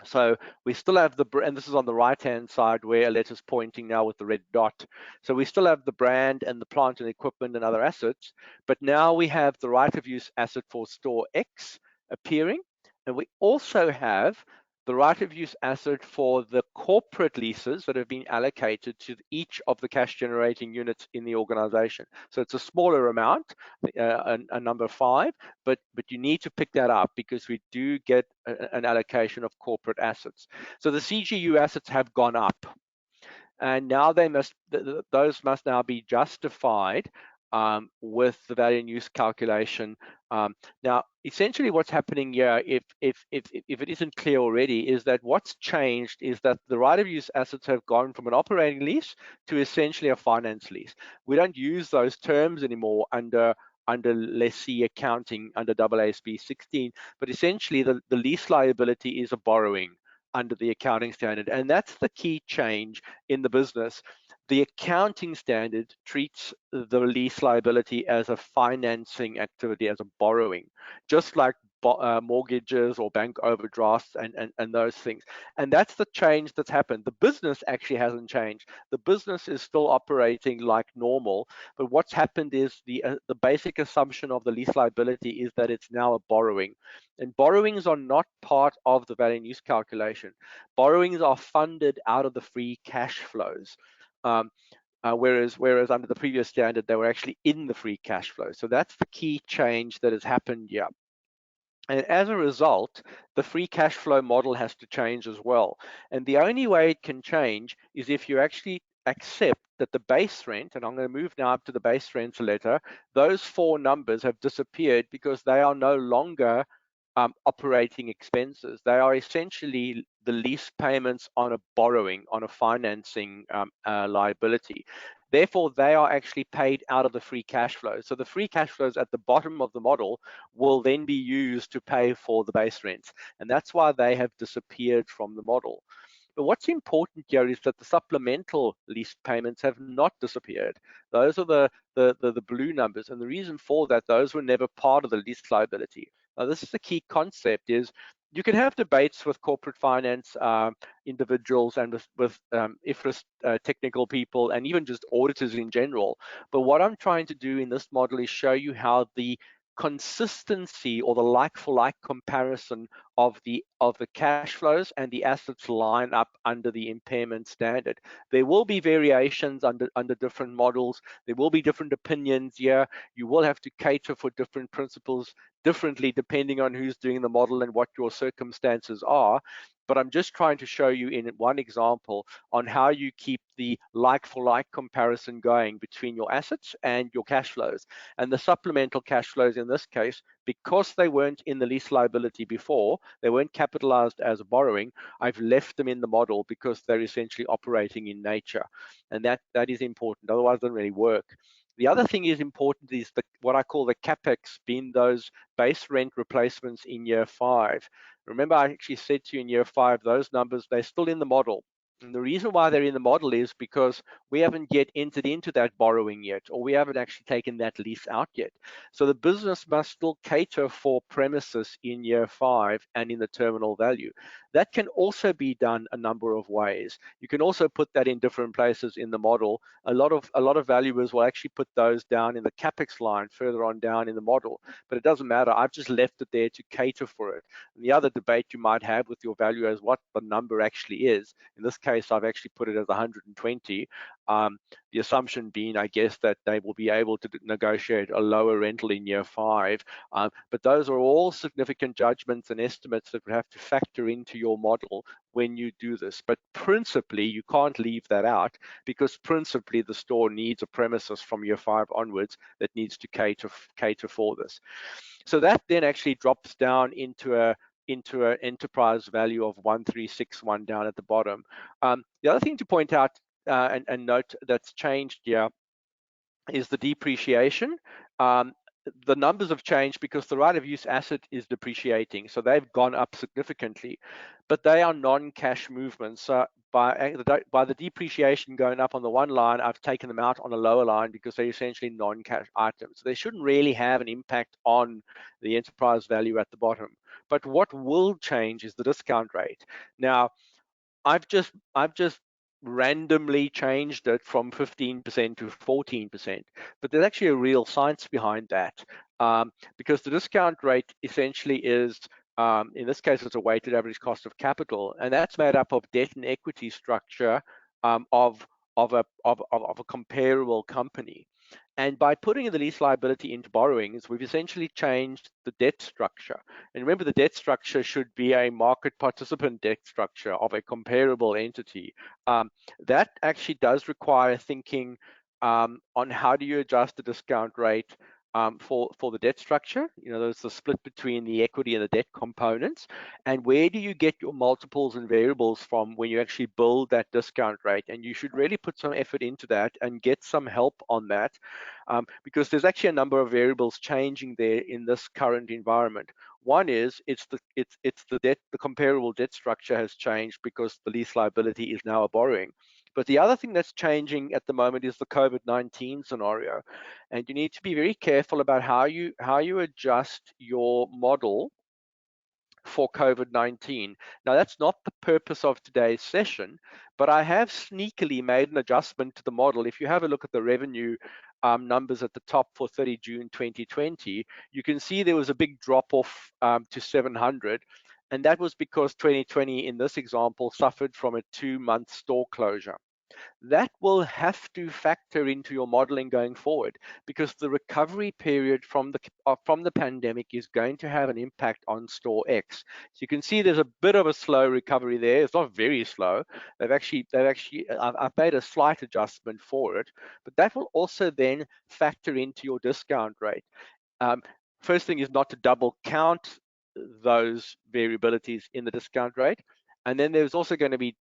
So we still have the, and this is on the right-hand side where Alette's pointing now with the red dot. So we still have the brand and the plant and equipment and other assets, but now we have the right of use asset for Store X appearing, And we also have the right of use asset for the corporate leases that have been allocated to each of the cash generating units in the organization. So it's a smaller amount, a number 5, but you need to pick that up because we do get an allocation of corporate assets. So the CGU assets have gone up, and now they those must now be justified with the value in use calculation. Now, essentially, what's happening here, if it isn't clear already, is that what's changed is that the right of use assets have gone from an operating lease to essentially a finance lease. We don't use those terms anymore under lessee accounting under AASB 16, but essentially the lease liability is a borrowing under the accounting standard, and that's the key change in the business. The accounting standard treats the lease liability as a financing activity, as a borrowing, just like mortgages or bank overdrafts and those things. And that's the change that's happened. The business actually hasn't changed. The business is still operating like normal, but what's happened is the basic assumption of the lease liability is that it's now a borrowing. And borrowings are not part of the value in use calculation. Borrowings are funded out of the free cash flows. Whereas under the previous standard, they were actually in the free cash flow. So that's the key change that has happened here. And as a result, the free cash flow model has to change as well. And the only way it can change is if you actually accept that the base rent, and I'm going to move now up to the base rent letter, those 4 numbers have disappeared because they are no longer operating expenses. They are essentially the lease payments on a borrowing, on a financing liability. Therefore, they are actually paid out of the free cash flow. So the free cash flows at the bottom of the model will then be used to pay for the base rents. And that's why they have disappeared from the model. But what's important here is that the supplemental lease payments have not disappeared. Those are the blue numbers. And the reason for that, those were never part of the lease liability. Now, this is the key concept, is you can have debates with corporate finance individuals and with IFRS technical people and even just auditors in general. But what I'm trying to do in this model is show you how the consistency or the like-for-like comparison of the cash flows and the assets line up under the impairment standard. There will be variations under different models. There will be different opinions here. You will have to cater for different principles differently depending on who's doing the model and what your circumstances are. But I'm just trying to show you in one example on how you keep the like-for-like comparison going between your assets and your cash flows. And the supplemental cash flows in this case, because they weren't in the lease liability before, they weren't capitalized as a borrowing, I've left them in the model because they're essentially operating in nature. And that is important, otherwise it doesn't really work. The other thing is important is what I call the CapEx, being those base rent replacements in year 5. Remember, I actually said to you in year 5, those numbers, they're still in the model. And the reason why they're in the model is because we haven't yet entered into that borrowing yet, or we haven't actually taken that lease out yet. So the business must still cater for premises in year 5 and in the terminal value. That can also be done a number of ways. You can also put that in different places in the model. A lot of valuers will actually put those down in the CapEx line further on down in the model, but it doesn't matter. I've just left it there to cater for it. And the other debate you might have with your valuer is what the number actually is. In this case, I've actually put it as 120. The assumption being, I guess, that they will be able to negotiate a lower rental in year 5. But those are all significant judgments and estimates that would have to factor into your model when you do this. But principally, you can't leave that out because principally the store needs a premises from year 5 onwards that needs to cater for this. So that then actually drops down into an enterprise value of 1361 down at the bottom. The other thing to point out and note that's changed here is the depreciation. The numbers have changed because the right of use asset is depreciating, so they've gone up significantly, but they are non-cash movements. So by the depreciation going up on the one line, I've taken them out on a lower line because they're essentially non-cash items. So they shouldn't really have an impact on the enterprise value at the bottom. But what will change is the discount rate. Now, I've just randomly changed it from 15% to 14%, but there's actually a real science behind that, because the discount rate essentially is in this case, it's a weighted average cost of capital, and that's made up of debt and equity structure of a comparable company. And by putting the lease liability into borrowings, we've essentially changed the debt structure. And remember, the debt structure should be a market participant debt structure of a comparable entity. That actually does require thinking on how do you adjust the discount rate for the debt structure. There's the split between the equity and the debt components, and where do you get your multiples and variables from when you actually build that discount rate. And you should really put some effort into that and get some help on that, because there's actually a number of variables changing there in this current environment. One is it's the debt, the comparable debt structure has changed because the lease liability is now a borrowing. But the other thing that's changing at the moment is the COVID-19 scenario, and you need to be very careful about how you adjust your model for COVID-19. Now, that's not the purpose of today's session, but I have sneakily made an adjustment to the model. If you have a look at the revenue numbers at the top for 30 June 2020, you can see there was a big drop off to 700. And that was because 2020, in this example, suffered from a 2-month store closure. That will have to factor into your modeling going forward, because the recovery period from the pandemic is going to have an impact on store X. So you can see there's a bit of a slow recovery there. It's not very slow. I've made a slight adjustment for it, but that will also then factor into your discount rate. First thing is not to double count those variabilities in the discount rate. And then there's also going to be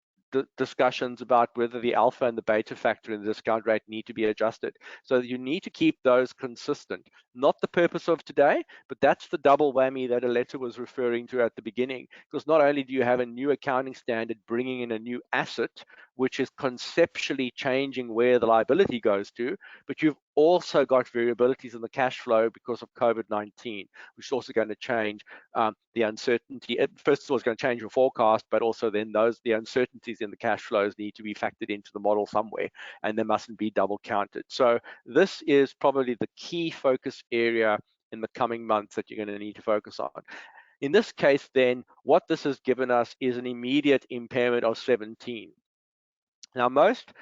discussions about whether the alpha and the beta factor in the discount rate need to be adjusted. So you need to keep those consistent. Not the purpose of today, but that's the double whammy that Aletta was referring to at the beginning. Because not only do you have a new accounting standard bringing in a new asset, which is conceptually changing where the liability goes to, but you've also got variabilities in the cash flow because of COVID-19, which is also going to change the uncertainty. First of all, it's going to change your forecast, but also then the uncertainties in the cash flows need to be factored into the model somewhere, and they mustn't be double counted. So this is probably the key focus area in the coming months that you're going to need to focus on. In this case, then, what this has given us is an immediate impairment of 17. Now, most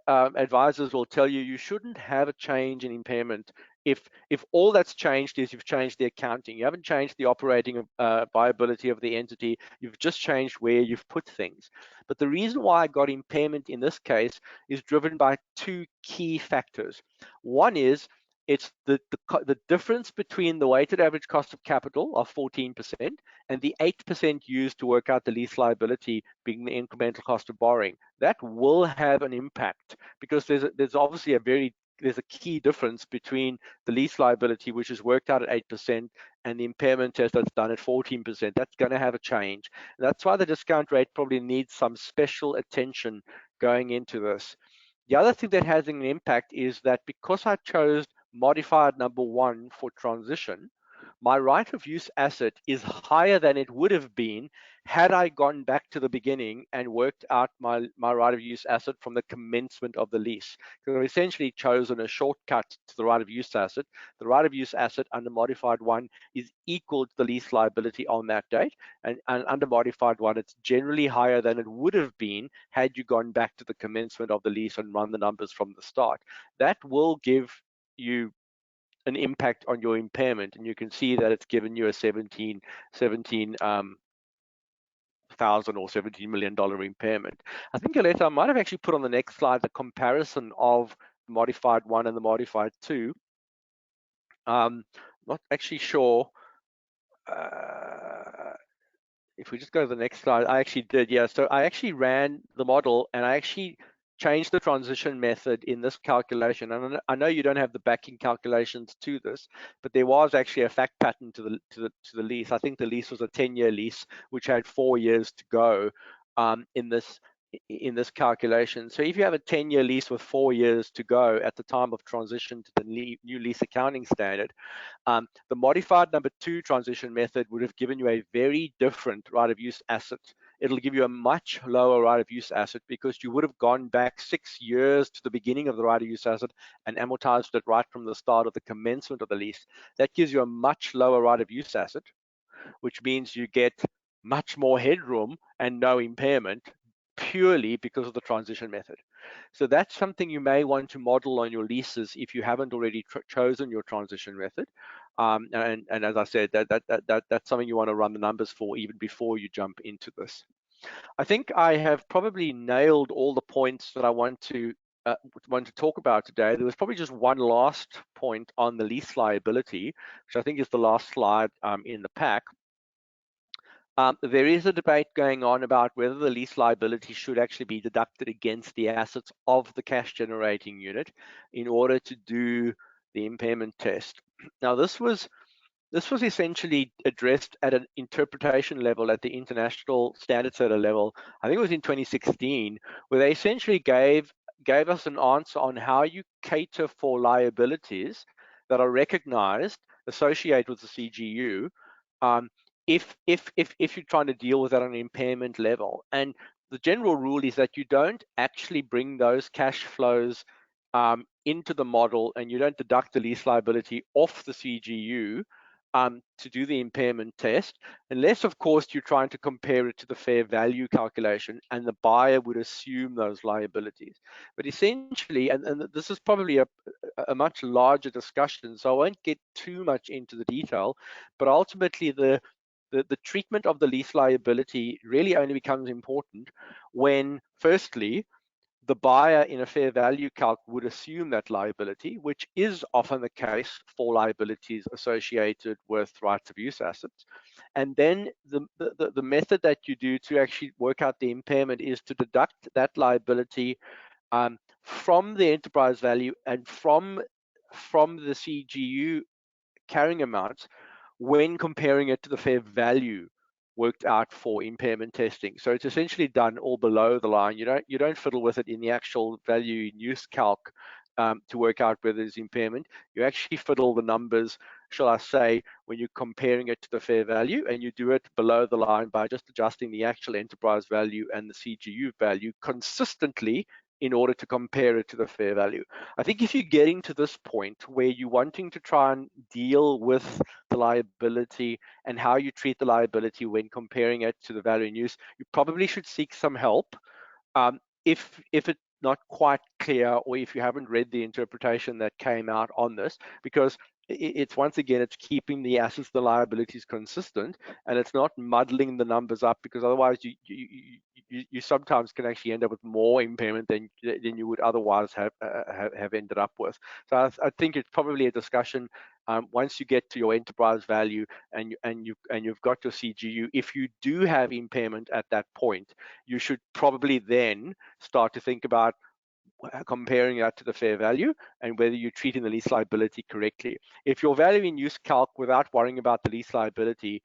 advisors will tell you shouldn't have a change in impairment if all that's changed is you've changed the accounting. You haven't changed the operating viability of the entity. You've just changed where you've put things. But the reason why I got impairment in this case is driven by 2 key factors. One is it's the difference between the weighted average cost of capital of 14% and the 8% used to work out the lease liability being the incremental cost of borrowing. That will have an impact, because there's obviously there's a key difference between the lease liability, which is worked out at 8%, and the impairment test that's done at 14%. That's going to have a change. And that's why the discount rate probably needs some special attention going into this. The other thing that has an impact is that because I chose modified number 1 for transition, my right of use asset is higher than it would have been had I gone back to the beginning and worked out my right of use asset from the commencement of the lease. So I've essentially chosen a shortcut to the right of use asset. The right of use asset under modified 1 is equal to the lease liability on that date, and under modified 1, it's generally higher than it would have been had you gone back to the commencement of the lease and run the numbers from the start. That will give you an impact on your impairment, and you can see that it's given you a $17,000 or $17 million impairment. I think, Aletta, I might have actually put on the next slide the comparison of the modified 1 and the modified 2. Not actually sure. If we just go to the next slide, I actually did, yeah. So I actually ran the model, and I actually changed the transition method in this calculation. And I know you don't have the backing calculations to this, but there was actually a fact pattern to the lease. I think the lease was a 10-year lease, which had 4 years to go in this calculation. So if you have a 10-year lease with 4 years to go at the time of transition to the new lease accounting standard, the modified number 2 transition method would have given you a very different right of use asset. It'll give you a much lower right of use asset because you would have gone back 6 years to the beginning of the right of use asset and amortized it right from the start of the commencement of the lease. That gives you a much lower right of use asset. which means you get much more headroom and no impairment purely because of the transition method. So that's something you may want to model on your leases if you haven't already chosen your transition method. And as I said, that's something you want to run the numbers for even before you jump into this. I think I have probably nailed all the points that I want to talk about today. There was probably just one last point on the lease liability, which I think is the last slide in the pack. There is a debate going on about whether the lease liability should actually be deducted against the assets of the cash generating unit in order to do the impairment test. Now, this was essentially addressed at an interpretation level at the international standard setter level. I think it was in 2016, where they essentially gave us an answer on how you cater for liabilities that are recognized associated with the CGU if you're trying to deal with that on an impairment level. And the general rule is that you don't actually bring those cash flows into the model, and you don't deduct the lease liability off the CGU to do the impairment test, unless, of course, you're trying to compare it to the fair value calculation, and the buyer would assume those liabilities. But essentially, and this is probably a much larger discussion, so I won't get too much into the detail, but ultimately the treatment of the lease liability really only becomes important when, firstly, the buyer in a fair value calc would assume that liability, which is often the case for liabilities associated with rights of use assets. And then the method that you do to actually work out the impairment is to deduct that liability from the enterprise value and from the CGU carrying amounts when comparing it to the fair value worked out for impairment testing. So it's essentially done all below the line. You don't fiddle with it in the actual value in use calc to work out whether there's impairment. You actually fiddle the numbers, shall I say, when you're comparing it to the fair value, and you do it below the line by just adjusting the actual enterprise value and the CGU value consistently in order to compare it to the fair value. I think if you're getting to this point where you're wanting to try and deal with the liability and how you treat the liability when comparing it to the value in use, you probably should seek some help. If it's not quite clear, or if you haven't read the interpretation that came out on this, because it's once again, it's keeping the assets, the liabilities consistent, and it's not muddling the numbers up, because otherwise you sometimes can actually end up with more impairment than you would otherwise have ended up with. So I think it's probably a discussion once you get to your enterprise value and you've got your CGU. If you do have impairment at that point, you should probably then start to think about comparing that to the fair value and whether you're treating the lease liability correctly. If your value in use calc, without worrying about the lease liability,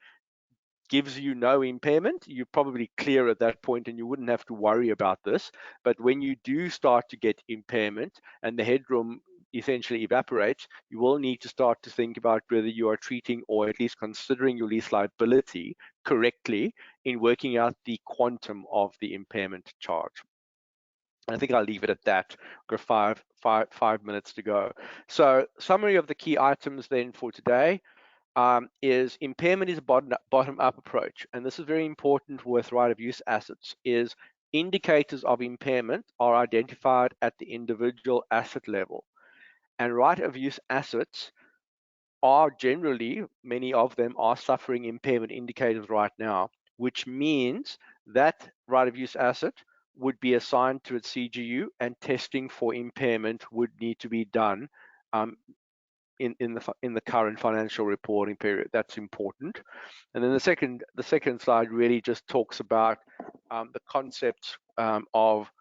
gives you no impairment, you're probably clear at that point and you wouldn't have to worry about this. But when you do start to get impairment and the headroom essentially evaporates, you will need to start to think about whether you are treating, or at least considering, your lease liability correctly in working out the quantum of the impairment charge. I think I'll leave it at that. We've got five minutes to go. So summary of the key items then for today is impairment is a bottom-up approach. And this is very important with right of use assets, is indicators of impairment are identified at the individual asset level. And right of use assets are generally, many of them are suffering impairment indicators right now, which means that right of use asset would be assigned to its CGU, and testing for impairment would need to be done in the current financial reporting period. That's important. And then the second slide really just talks about the concepts of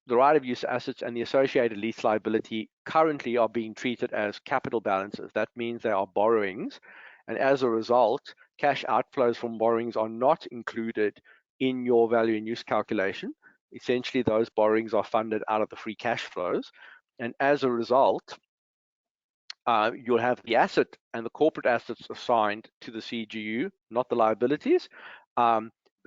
the right of use assets and the associated lease liability currently are being treated as capital balances. That means they are borrowings, and as a result, cash outflows from borrowings are not included in your value in use calculation. Essentially, those borrowings are funded out of the free cash flows, and as a result, you'll have the asset and the corporate assets assigned to the CGU, not the liabilities.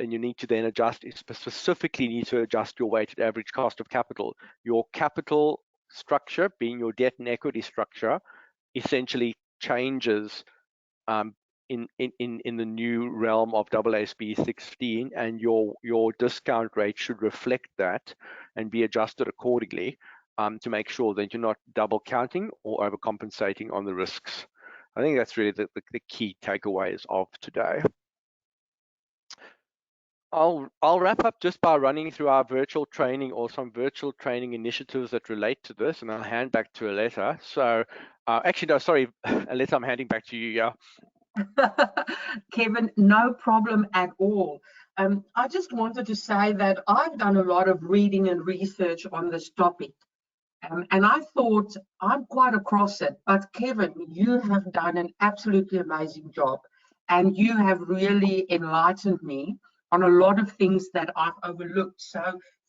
And you need to then specifically need to adjust your weighted average cost of capital. Your capital structure, being your debt and equity structure, essentially changes in the new realm of AASB 16, and your discount rate should reflect that and be adjusted accordingly to make sure that you're not double counting or overcompensating on the risks. I think that's really the key takeaways of today. I'll wrap up just by running through our virtual training or some virtual training initiatives that relate to this, and I'll hand back to Aletta. So actually, no, sorry, Aletta, I'm handing back to you. Yeah. Kevin, no problem at all. I just wanted to say that I've done a lot of reading and research on this topic. And I thought I'm quite across it, but Kevin, you have done an absolutely amazing job, and you have really enlightened me on a lot of things that I've overlooked. So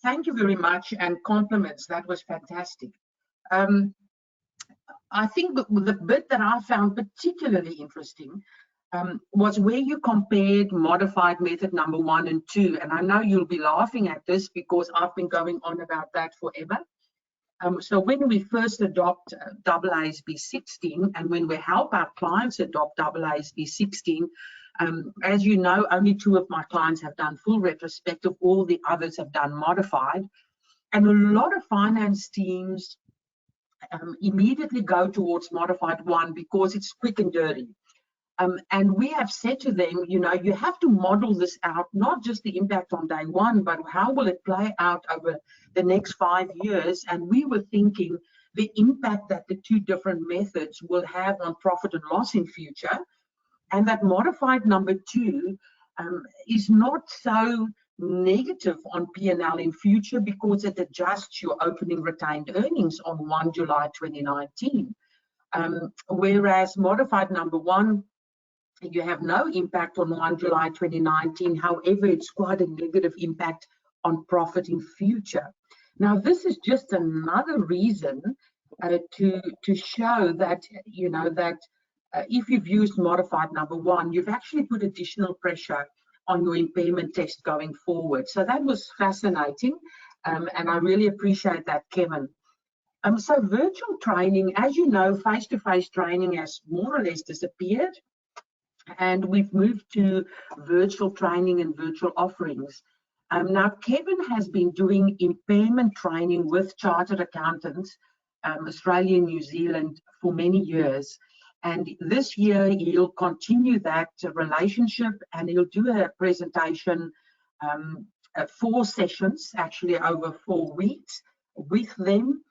thank you very much, and compliments. That was fantastic. I think the bit that I found particularly interesting was where you compared modified method number 1 and 2. And I know you'll be laughing at this because I've been going on about that forever. So when we first adopt AASB 16, and when we help our clients adopt AASB 16, as you know, only 2 of my clients have done full retrospective, all the others have done modified. And a lot of finance teams immediately go towards modified 1 because it's quick and dirty. And we have said to them, you know, you have to model this out, not just the impact on day 1, but how will it play out over the next 5 years. And we were thinking the impact that the 2 different methods will have on profit and loss in future, and that modified number 2 is not so negative on P&L in future because it adjusts your opening retained earnings on 1 July 2019. Whereas modified number 1, you have no impact on 1 July 2019. However, it's quite a negative impact on profit in future. Now, this is just another reason to show that, you know, that if you've used modified number 1, you've actually put additional pressure on your impairment test going forward. So that was fascinating, and I really appreciate that, Kevin. So virtual training, as you know, face-to-face training has more or less disappeared, and we've moved to virtual training and virtual offerings. Now, Kevin has been doing impairment training with chartered accountants, Australia and New Zealand, for many years. And this year, he'll continue that relationship, and he'll do a presentation, 4 sessions, actually over 4 weeks, with them,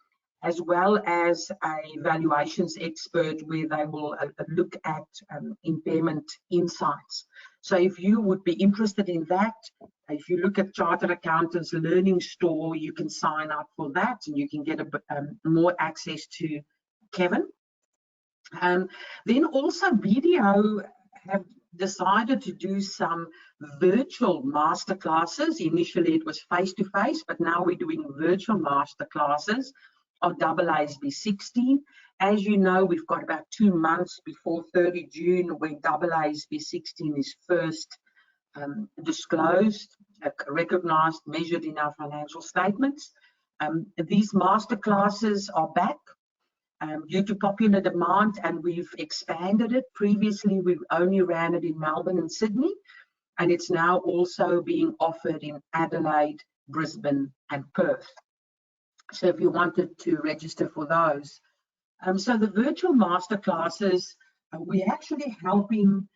as well as a valuations expert where they will look at impairment insights. So if you would be interested in that, if you look at Chartered Accountants Learning Store, you can sign up for that, and you can get more access to Kevin. Then also BDO have decided to do some virtual masterclasses. Initially it was face-to-face, but now we're doing virtual masterclasses of AASB 16. As you know, we've got about 2 months before 30 June when AASB 16 is first disclosed, recognized, measured in our financial statements. These masterclasses are back due to popular demand, and we've expanded it. Previously, we only ran it in Melbourne and Sydney, and it's now also being offered in Adelaide, Brisbane, and Perth. So if you wanted to register for those. So the virtual masterclasses, we're actually helping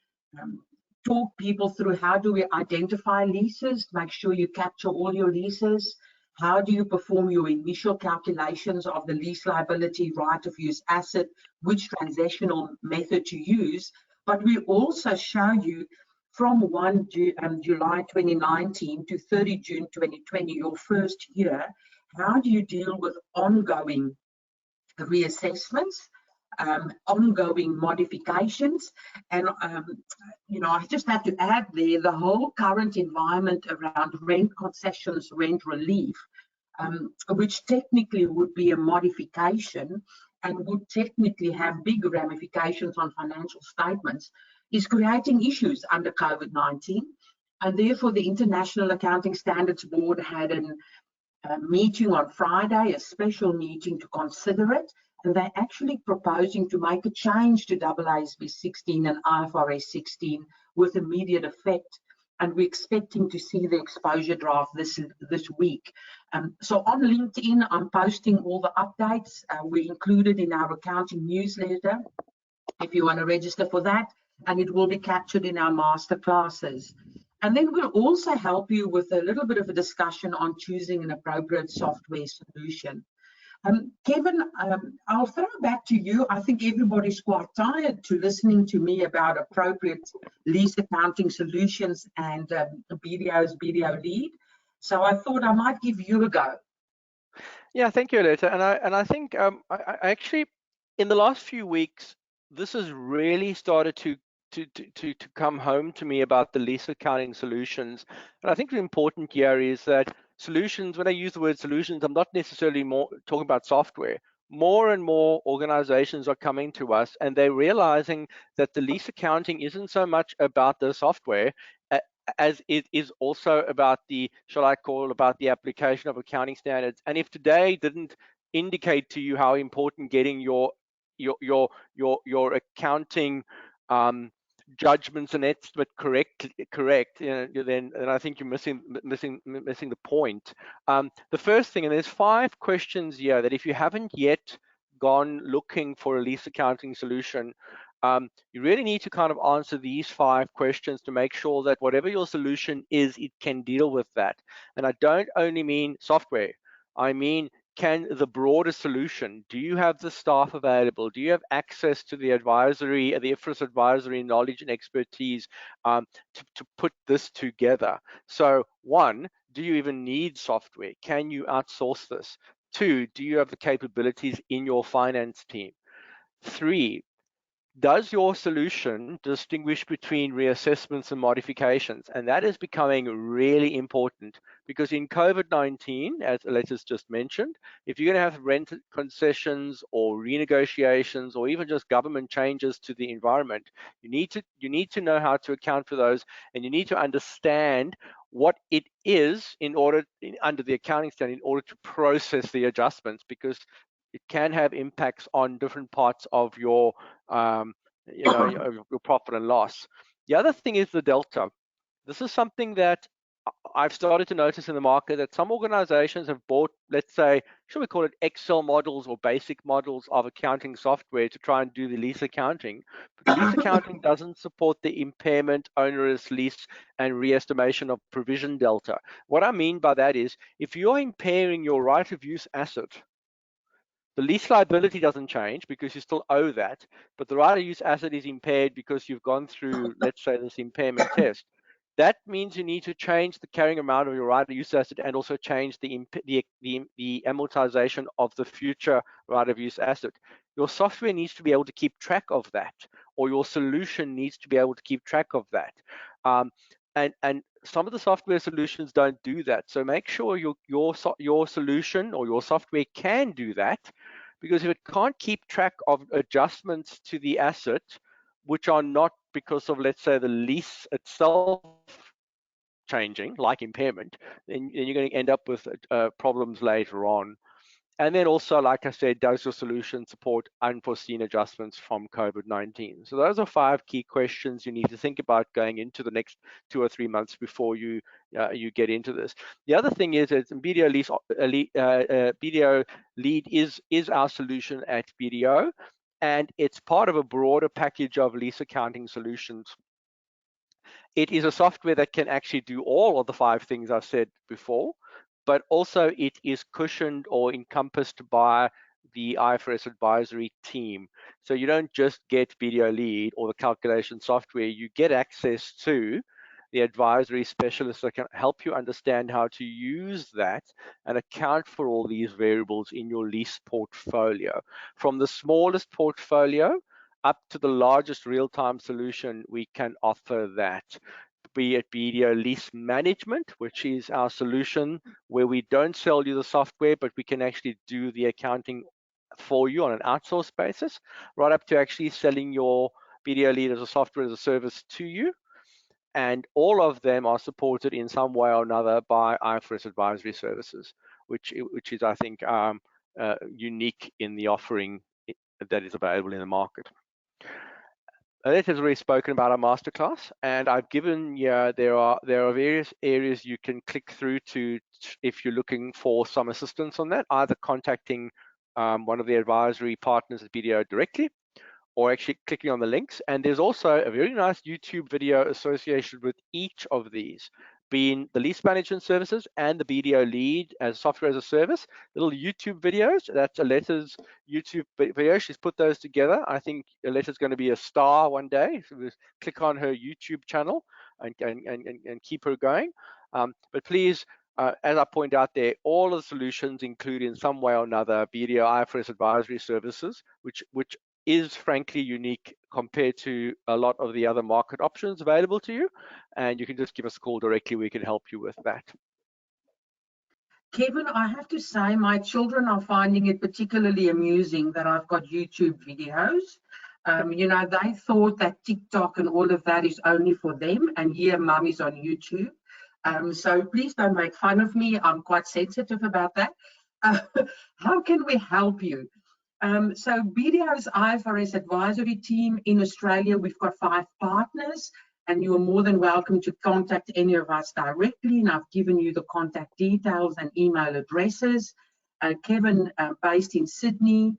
talk people through how do we identify leases, make sure you capture all your leases, how do you perform your initial calculations of the lease liability, right of use asset, which transactional method to use. But we also show you from 1 July 2019 to 30 June 2020, your first year, how do you deal with ongoing reassessments, ongoing modifications, and you know, I just have to add there the whole current environment around rent concessions, rent relief, which technically would be a modification and would technically have big ramifications on financial statements, is creating issues under COVID-19, and therefore the International Accounting Standards Board had a meeting on Friday, a special meeting to consider it, and they're actually proposing to make a change to AASB 16 and IFRS 16 with immediate effect. And we're expecting to see the exposure draft this week. So on LinkedIn, I'm posting all the updates. We included in our accounting newsletter if you want to register for that, and it will be captured in our masterclasses. And then we'll also help you with a little bit of a discussion on choosing an appropriate software solution. Kevin, I'll throw back to you. I think everybody's quite tired to listening to me about appropriate lease accounting solutions and BDO's BDO lead. So I thought I might give you a go. Yeah, thank you, Aletta. And I think I actually, in the last few weeks, this has really started to come home to me about the lease accounting solutions. And I think the important here is that solutions, when I use the word solutions, I'm not necessarily more talking about software. More and more organizations are coming to us and they're realizing that the lease accounting isn't so much about the software as it is also about the, shall I call it, about the application of accounting standards. And if today didn't indicate to you how important getting your accounting judgments and estimate correct, then I think you're missing the point. The first thing, and there's 5 questions here that if you haven't yet gone looking for a lease accounting solution, you really need to kind of answer these 5 questions to make sure that whatever your solution is, it can deal with that. And I don't only mean software, I mean, can the broader solution, do you have the staff available? Do you have access to the advisory, the IFRS advisory knowledge and expertise to put this together? So 1, do you even need software? Can you outsource this? 2, do you have the capabilities in your finance team? 3, does your solution distinguish between reassessments and modifications? And that is becoming really important because in COVID-19, as Alexis just mentioned, if you're going to have rent concessions or renegotiations or even just government changes to the environment, you need to know how to account for those, and you need to understand what it is in order, under the accounting standard, in order to process the adjustments, because it can have impacts on different parts of your your profit and loss. The other thing is the delta. This is something that I've started to notice in the market, that some organizations have bought, let's say, should we call it Excel models or basic models of accounting software to try and do the lease accounting. But lease accounting doesn't support the impairment, onerous lease, and re-estimation of provision delta. What I mean by that is, if you're impairing your right of use asset, the lease liability doesn't change because you still owe that, but the right of use asset is impaired because you've gone through, let's say, this impairment test. That means you need to change the carrying amount of your right of use asset and also change the amortization of the future right of use asset. Your software needs to be able to keep track of that, or your solution needs to be able to keep track of that. And some of the software solutions don't do that. So make sure your solution or your software can do that, because if it can't keep track of adjustments to the asset, which are not because of, let's say, the lease itself changing, like impairment, then you're going to end up with problems later on. And then also, like I said, does your solution support unforeseen adjustments from COVID-19? So those are 5 key questions you need to think about going into the next 2 or 3 months before you get into this. The other thing is that BDO Lead is our solution at BDO, and it's part of a broader package of lease accounting solutions. It is a software that can actually do all of the 5 things I've said before, but also it is cushioned or encompassed by the IFRS advisory team. So you don't just get BDO Lead or the calculation software, you get access to the advisory specialists that can help you understand how to use that and account for all these variables in your lease portfolio. From the smallest portfolio up to the largest real-time solution, we can offer that. Be it BDO Lease Management, which is our solution where we don't sell you the software, but we can actually do the accounting for you on an outsourced basis, right up to actually selling your BDO Lead as a software as a service to you. And all of them are supported in some way or another by IFRS advisory services, which is, I think, unique in the offering that is available in the market. Aletta has already spoken about our masterclass, and I've given there are various areas you can click through to if you're looking for some assistance on that, either contacting one of the advisory partners at BDO directly, or actually clicking on the links. And there's also a very nice YouTube video associated with each of these, being the lease management services and the BDO lead as software as a service. Little YouTube videos, that's Aletta's YouTube video. She's put those together. I think Aletta's going to be a star one day. So we'll click on her YouTube channel and keep her going. But please, as I point out there, all of the solutions include in some way or another BDO IFRS advisory services, which is frankly unique compared to a lot of the other market options available to you. And you can just give us a call directly. We can help you with that. Kevin, I have to say my children are finding it particularly amusing that I've got YouTube videos. You know, they thought that TikTok and all of that is only for them, and here mum is on YouTube. So please don't make fun of me. I'm quite sensitive about that. How can we help you? So BDO's IFRS advisory team in Australia, we've got 5 partners, and you are more than welcome to contact any of us directly. And I've given you the contact details and email addresses. Kevin, based in Sydney,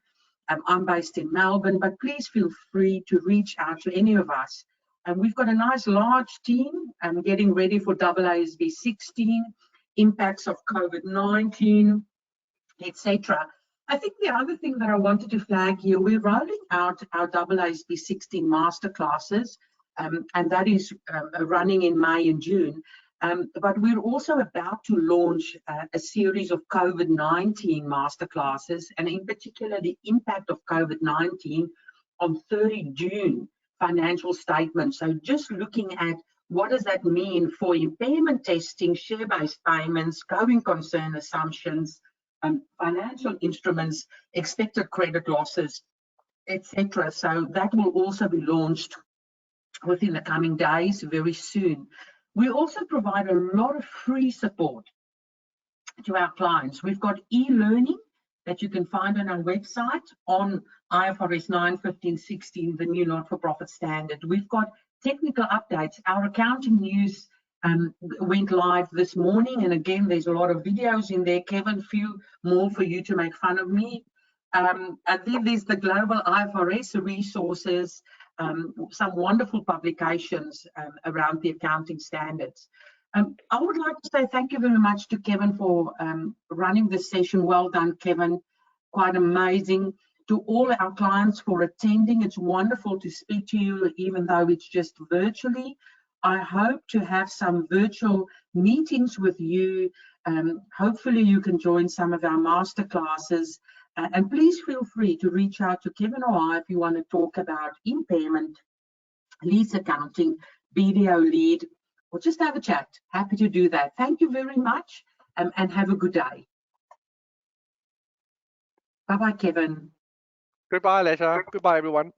I'm based in Melbourne, but please feel free to reach out to any of us. And we've got a nice large team getting ready for AASB 16, impacts of COVID-19, etc. I think the other thing that I wanted to flag here, we're rolling out our AASB 16 masterclasses, and that is running in May and June. But we're also about to launch a series of COVID-19 masterclasses, and in particular the impact of COVID-19 on 30 June financial statements. So just looking at what does that mean for impairment testing, share-based payments, going concern assumptions, financial instruments, expected credit losses, etc. So that will also be launched within the coming days, very soon. We also provide a lot of free support to our clients. We've got e-learning that you can find on our website on IFRS 9, 15, 16, the new not-for-profit standard. We've got technical updates. Our accounting news went live this morning, and again, there's a lot of videos in there. Kevin, few more for you to make fun of me. And then there's the global IFRS resources, some wonderful publications around the accounting standards. I would like to say thank you very much to Kevin for running this session. Well done, Kevin. Quite amazing. To all our clients for attending. It's wonderful to speak to you, even though it's just virtually. I hope to have some virtual meetings with you. Hopefully you can join some of our master classes. And please feel free to reach out to Kevin or I if you want to talk about impairment, lease accounting, BDO lead, or just have a chat. Happy to do that. Thank you very much, and have a good day. Bye-bye, Kevin. Goodbye, Aletta. Goodbye, everyone.